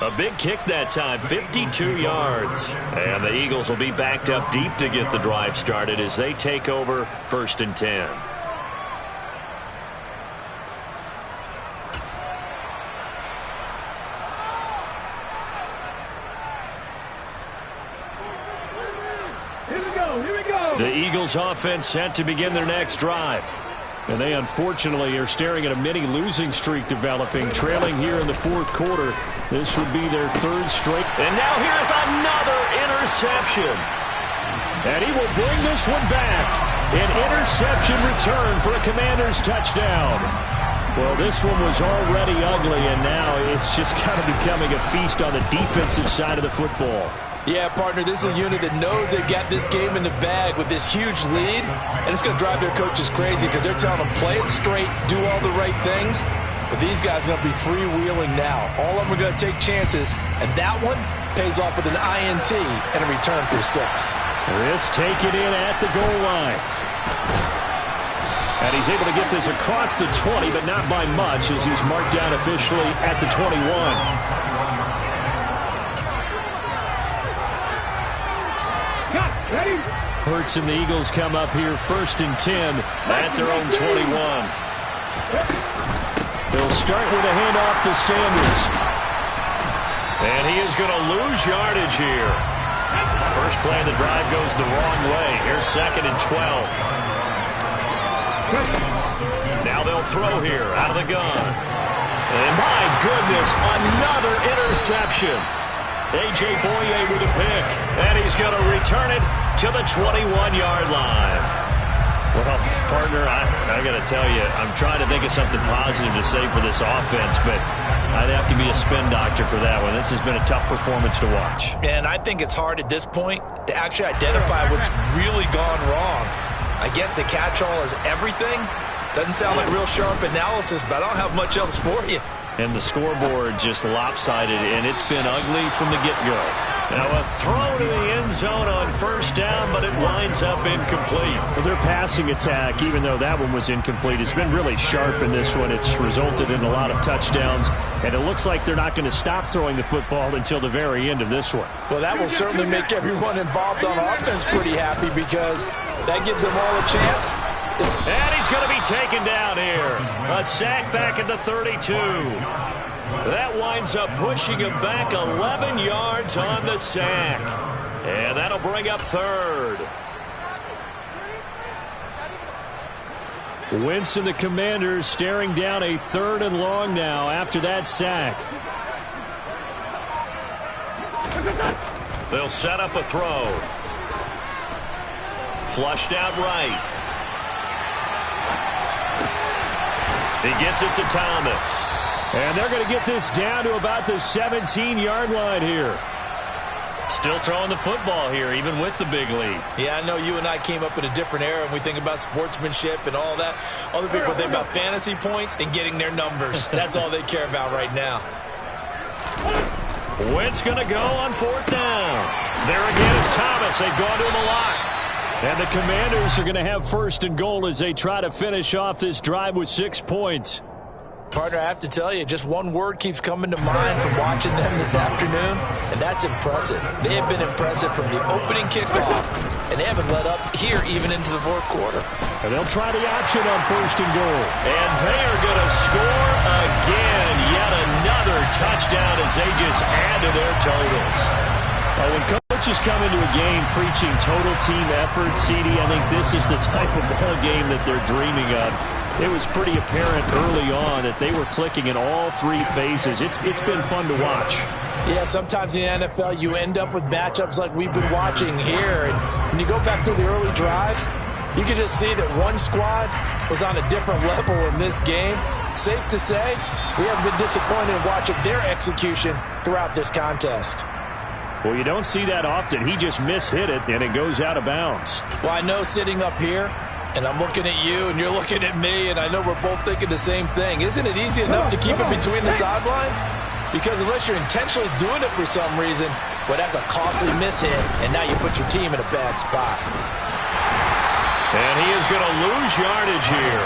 A big kick that time, 52 yards. And the Eagles will be backed up deep to get the drive started as they take over 1st and 10. Here we go. The Eagles offense set to begin their next drive. And they unfortunately are staring at a mini losing streak developing, trailing here in the fourth quarter. This would be their third straight. And now here's another interception. And he will bring this one back. An interception return for a Commanders touchdown. Well, this one was already ugly, and now it's just kind of becoming a feast on the defensive side of the football. Yeah, partner, this is a unit that knows they've got this game in the bag with this huge lead, and it's going to drive their coaches crazy because they're telling them play it straight, do all the right things, but these guys are going to be freewheeling now. All of them are going to take chances, and that one pays off with an INT and a return for 6. This taken in at the goal line. And he's able to get this across the 20, but not by much as he's marked down officially at the 21. Ready? Hurts and the Eagles come up here 1st and 10 at their own 21. They'll start with a handoff to Sanders. And he is going to lose yardage here. First play of the drive goes the wrong way. Here's 2nd and 12. Now they'll throw here out of the gun. And my goodness, another interception. A.J. Boye with a pick, and he's going to return it to the 21-yard line. Well, partner, I got to tell you, I'm trying to think of something positive to say for this offense, but I'd have to be a spin doctor for that one. This has been a tough performance to watch. And I think it's hard at this point to actually identify what's really gone wrong. I guess the catch-all is everything. Doesn't sound like real sharp analysis, but I don't have much else for you. And the scoreboard just lopsided, and it's been ugly from the get-go. Now a throw to the end zone on 1st down, but it winds up incomplete. Well, their passing attack, even though that one was incomplete, has been really sharp in this one. It's resulted in a lot of touchdowns, and it looks like they're not going to stop throwing the football until the very end of this one. Well, that will certainly make everyone involved on offense pretty happy because that gives them all a chance. And he's going to be taken down here. A sack back at the 32. That winds up pushing him back 11 yards on the sack. And that'll bring up 3rd. Wentz and the Commanders staring down a 3rd and long now after that sack. They'll set up a throw. Flushed out right. He gets it to Thomas. And they're going to get this down to about the 17-yard line here. Still throwing the football here, even with the big lead. Yeah, I know you and I came up in a different era, and we think about sportsmanship and all that. Other people think about fantasy points and getting their numbers. That's all they care about right now. Wentz going to go on 4th down. There again is Thomas. They've gone to him a lot. And the Commanders are going to have 1st and goal as they try to finish off this drive with 6 points. Partner, I have to tell you, just one word keeps coming to mind from watching them this afternoon, and that's impressive. They have been impressive from the opening kickoff, and they haven't let up here even into the fourth quarter. And they'll try the option on 1st and goal. And they are going to score again. Yet another touchdown as they just add to their totals. When coaches come into a game preaching total team effort, CD, I think this is the type of ball game that they're dreaming of. It was pretty apparent early on that they were clicking in all three phases. It's been fun to watch. Yeah, sometimes in the NFL you end up with matchups like we've been watching here. And when you go back through the early drives, you can just see that one squad was on a different level in this game. Safe to say, we have been disappointed in watching their execution throughout this contest. Well, you don't see that often. He just mishit it, and it goes out of bounds. Well, I know sitting up here, and I'm looking at you, and you're looking at me, and I know we're both thinking the same thing. Isn't it easy enough to keep it between the sidelines? Because unless you're intentionally doing it for some reason, well, that's a costly mishit, and now you put your team in a bad spot. And he is going to lose yardage here.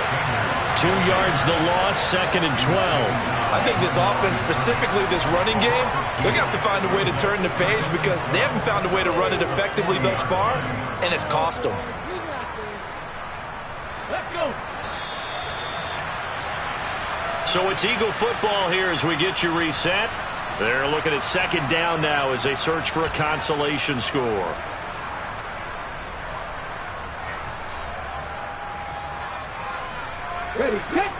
2 yards the loss, 2nd and 12. I think this offense, specifically this running game, they're going to have to find a way to turn the page because they haven't found a way to run it effectively thus far, and it's cost them. Let's go. So it's Eagle football here as we get you reset. They're looking at 2nd down now as they search for a consolation score. Ready, set.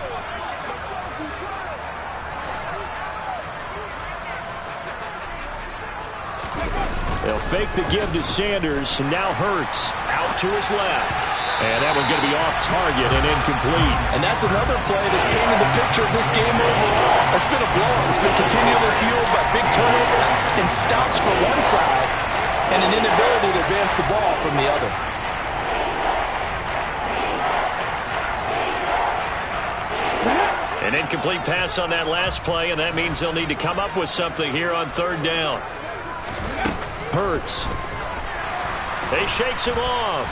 They'll fake the give to Sanders, and now Hurts Out to his left. And that one's going to be off target and incomplete. And that's another play that's painted the picture of this game overall. It's been a blowout. It's been continually fueled by big turnovers and stops from one side and an inability to advance the ball from the other. An incomplete pass on that last play, and that means they'll need to come up with something here on 3rd down. Hurts. They shakes him off.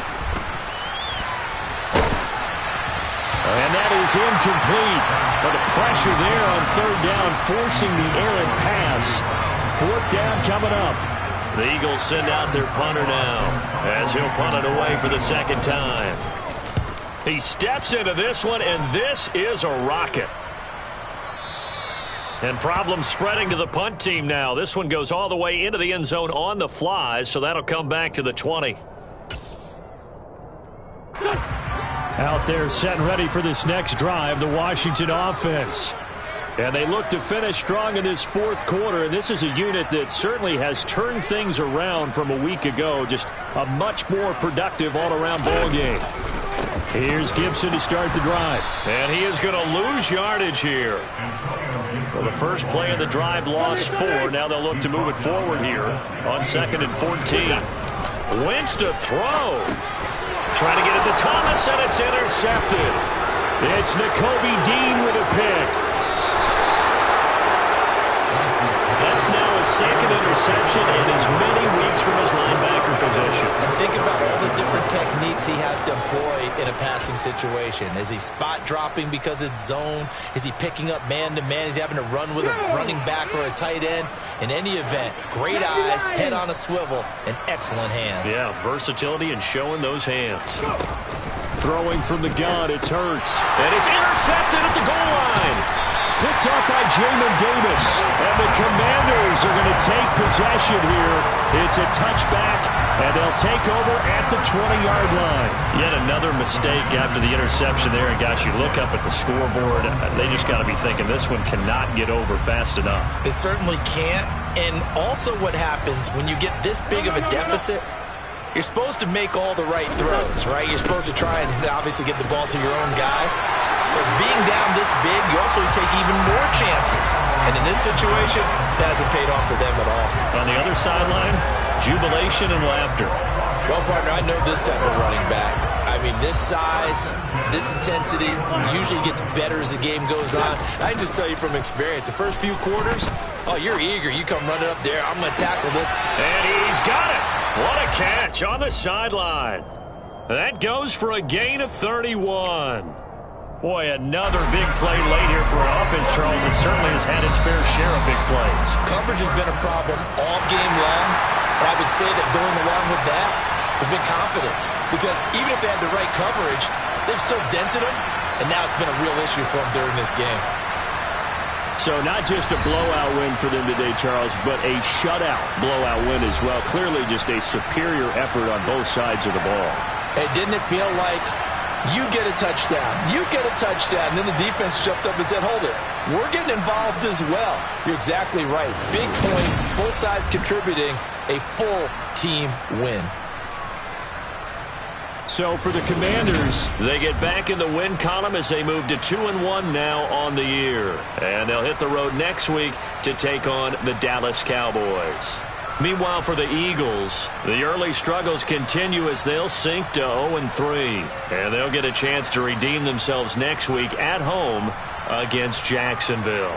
And that is incomplete. But the pressure there on 3rd down, forcing the errant pass. 4th down coming up. The Eagles send out their punter now as he'll punt it away for the 2nd time. He steps into this one, and this is a rocket. And problems spreading to the punt team now. This one goes all the way into the end zone on the fly, so that'll come back to the 20. Out there set and ready for this next drive, the Washington offense. And they look to finish strong in this 4th quarter, and this is a unit that certainly has turned things around from a week ago. Just a much more productive all-around ball game. Here's Gibson to start the drive. And he is going to lose yardage here. Well, the first play of the drive lost 4. Now they'll look to move it forward here on 2nd and 14. Wentz to throw. Trying to get it to Thomas, and it's intercepted. It's Nakobe Dean with a pick. That's now his 2nd interception in as many weeks from his linebacker position. And think about all the different techniques he has to employ in a passing situation. Is he spot dropping because it's zone? Is he picking up man-to-man? Is he having to run with a running back or a tight end? In any event, great eyes, head on a swivel, and excellent hands. Yeah, versatility and showing those hands. Throwing from the gun, it's Hurts. And it's intercepted at the goal line. Picked up by Jamin Davis. And the Commanders are going to take possession here. It's a touchback, and they'll take over at the 20-yard line. Yet another mistake after the interception there. And, gosh, you look up at the scoreboard. They just got to be thinking this one cannot get over fast enough. It certainly can't. And also what happens when you get this big of a deficit, you're supposed to make all the right throws, right? You're supposed to try and obviously get the ball to your own guys. But being down this big, you also take even more chances. And in this situation, that hasn't paid off for them at all. On the other sideline, jubilation and laughter. Well, partner, I know this type of running back. I mean, this size, this intensity usually gets better as the game goes on. I can just tell you from experience, the first few quarters, oh, you're eager. You come running up there. I'm going to tackle this. And he's got it. What a catch on the sideline. That goes for a gain of 31. Boy, another big play late here for an offense, Charles. It certainly has had its fair share of big plays. Coverage has been a problem all game long. But I would say that going along with that has been confidence. Because even if they had the right coverage, they've still dented them. And now it's been a real issue for them during this game. So not just a blowout win for them today, Charles, but a shutout blowout win as well. Clearly just a superior effort on both sides of the ball. Hey, didn't it feel like You get a touchdown. You get a touchdown. And then the defense jumped up and said, hold it. We're getting involved as well. You're exactly right. Big points, both sides contributing, a full team win. So for the Commanders, they get back in the win column as they move to 2-1 now on the year. And they'll hit the road next week to take on the Dallas Cowboys. Meanwhile, for the Eagles, the early struggles continue as they'll sink to 0-3. And they'll get a chance to redeem themselves next week at home against Jacksonville.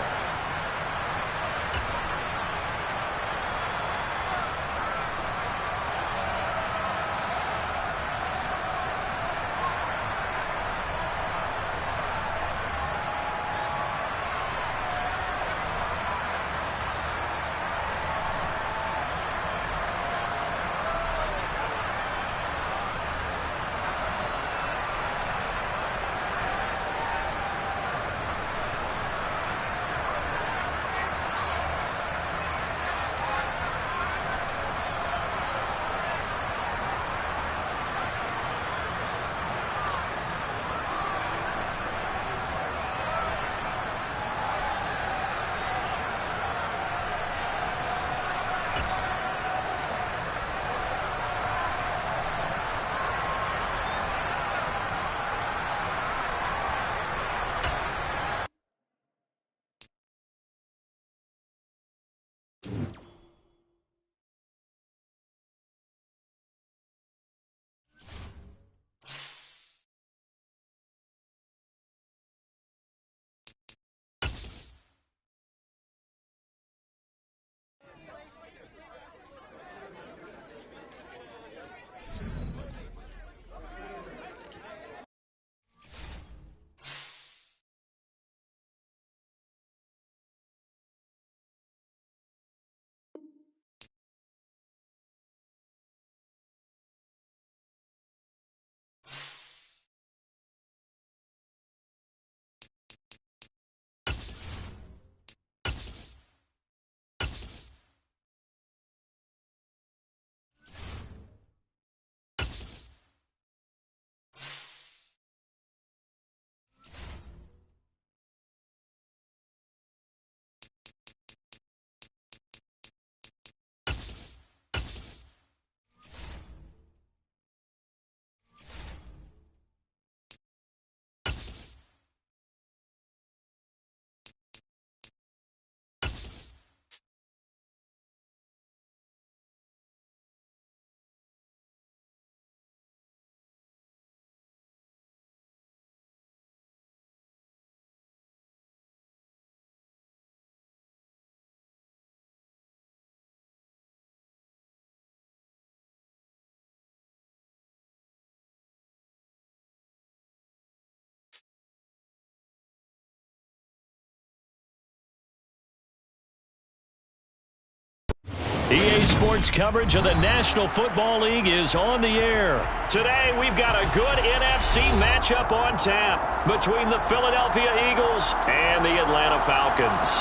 EA Sports coverage of the National Football League is on the air. Today, we've got a good NFC matchup on tap between the Philadelphia Eagles and the Atlanta Falcons.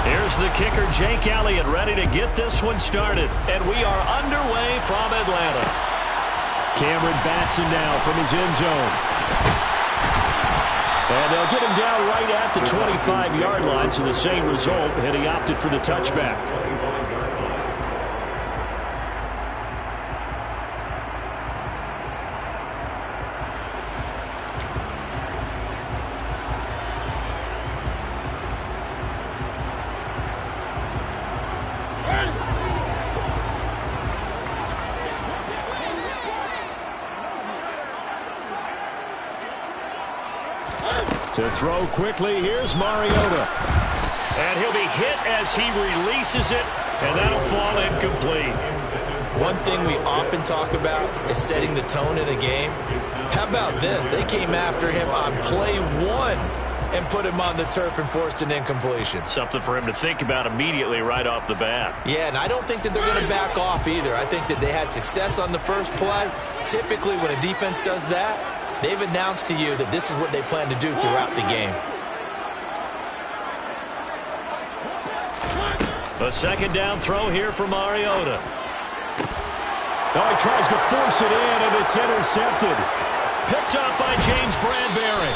Here's the kicker, Jake Elliott, ready to get this one started. And we are underway from Atlanta. Cameron Batson now from his end zone. And they'll get him down right at the 25-yard line, so the same result, and he opted for the touchback. To throw quickly, here's Mariota. And he'll be hit as he releases it, and that'll fall incomplete. One thing we often talk about is setting the tone in a game. How about this? They came after him on play one and put him on the turf and forced an incompletion. Something for him to think about immediately right off the bat. Yeah, and I don't think that they're going to back off either. I think that they had success on the first play. Typically, when a defense does that, they've announced to you that this is what they plan to do throughout the game. A second down throw here for Mariota. Oh, he tries to force it in, and it's intercepted. Picked up by James Bradbury.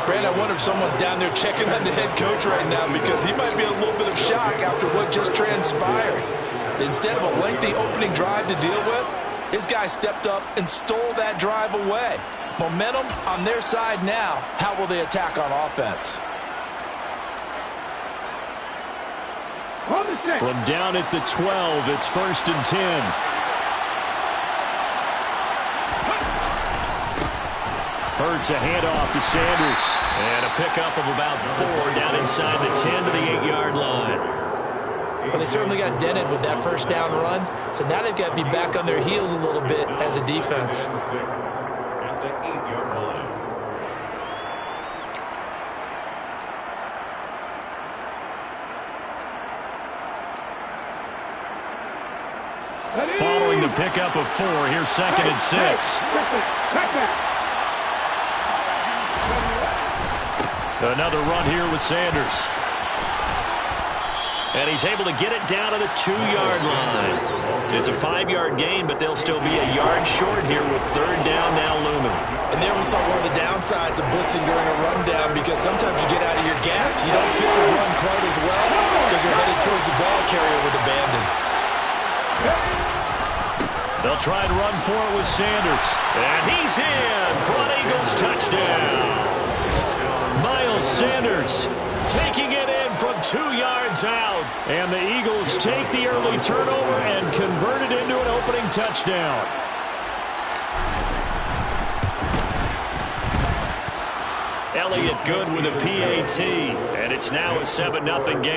Brad, I wonder if someone's down there checking on the head coach right now because he might be in a little bit of shock after what just transpired. Instead of a lengthy opening drive to deal with, his guy stepped up and stole that drive away. Momentum on their side now. How will they attack on offense? From down at the 12, it's 1st and 10. Hurts a handoff to Sanders. And a pickup of about 4 down inside the 10 to the 8-yard line. Well, they certainly got dented with that first down run, so now they've got to be back on their heels a little bit as a defense. At the 8-yard line. Following the pickup of 4, here's 2nd and 6. Another run here with Sanders. And he's able to get it down to the 2-yard line. It's a 5-yard gain, but they'll still be a yard short here with 3rd down now looming. And there we saw one of the downsides of blitzing during a rundown because sometimes you get out of your gaps. You don't fit the run quite as well because you're headed towards the ball carrier with abandon. They'll try and run for it with Sanders. And he's in for an Eagles touchdown. Miles Sanders taking it in from 2 yards out. And the Eagles take the early turnover and convert it into an opening touchdown. Elliott Good with a PAT. And it's now a 7-0 game.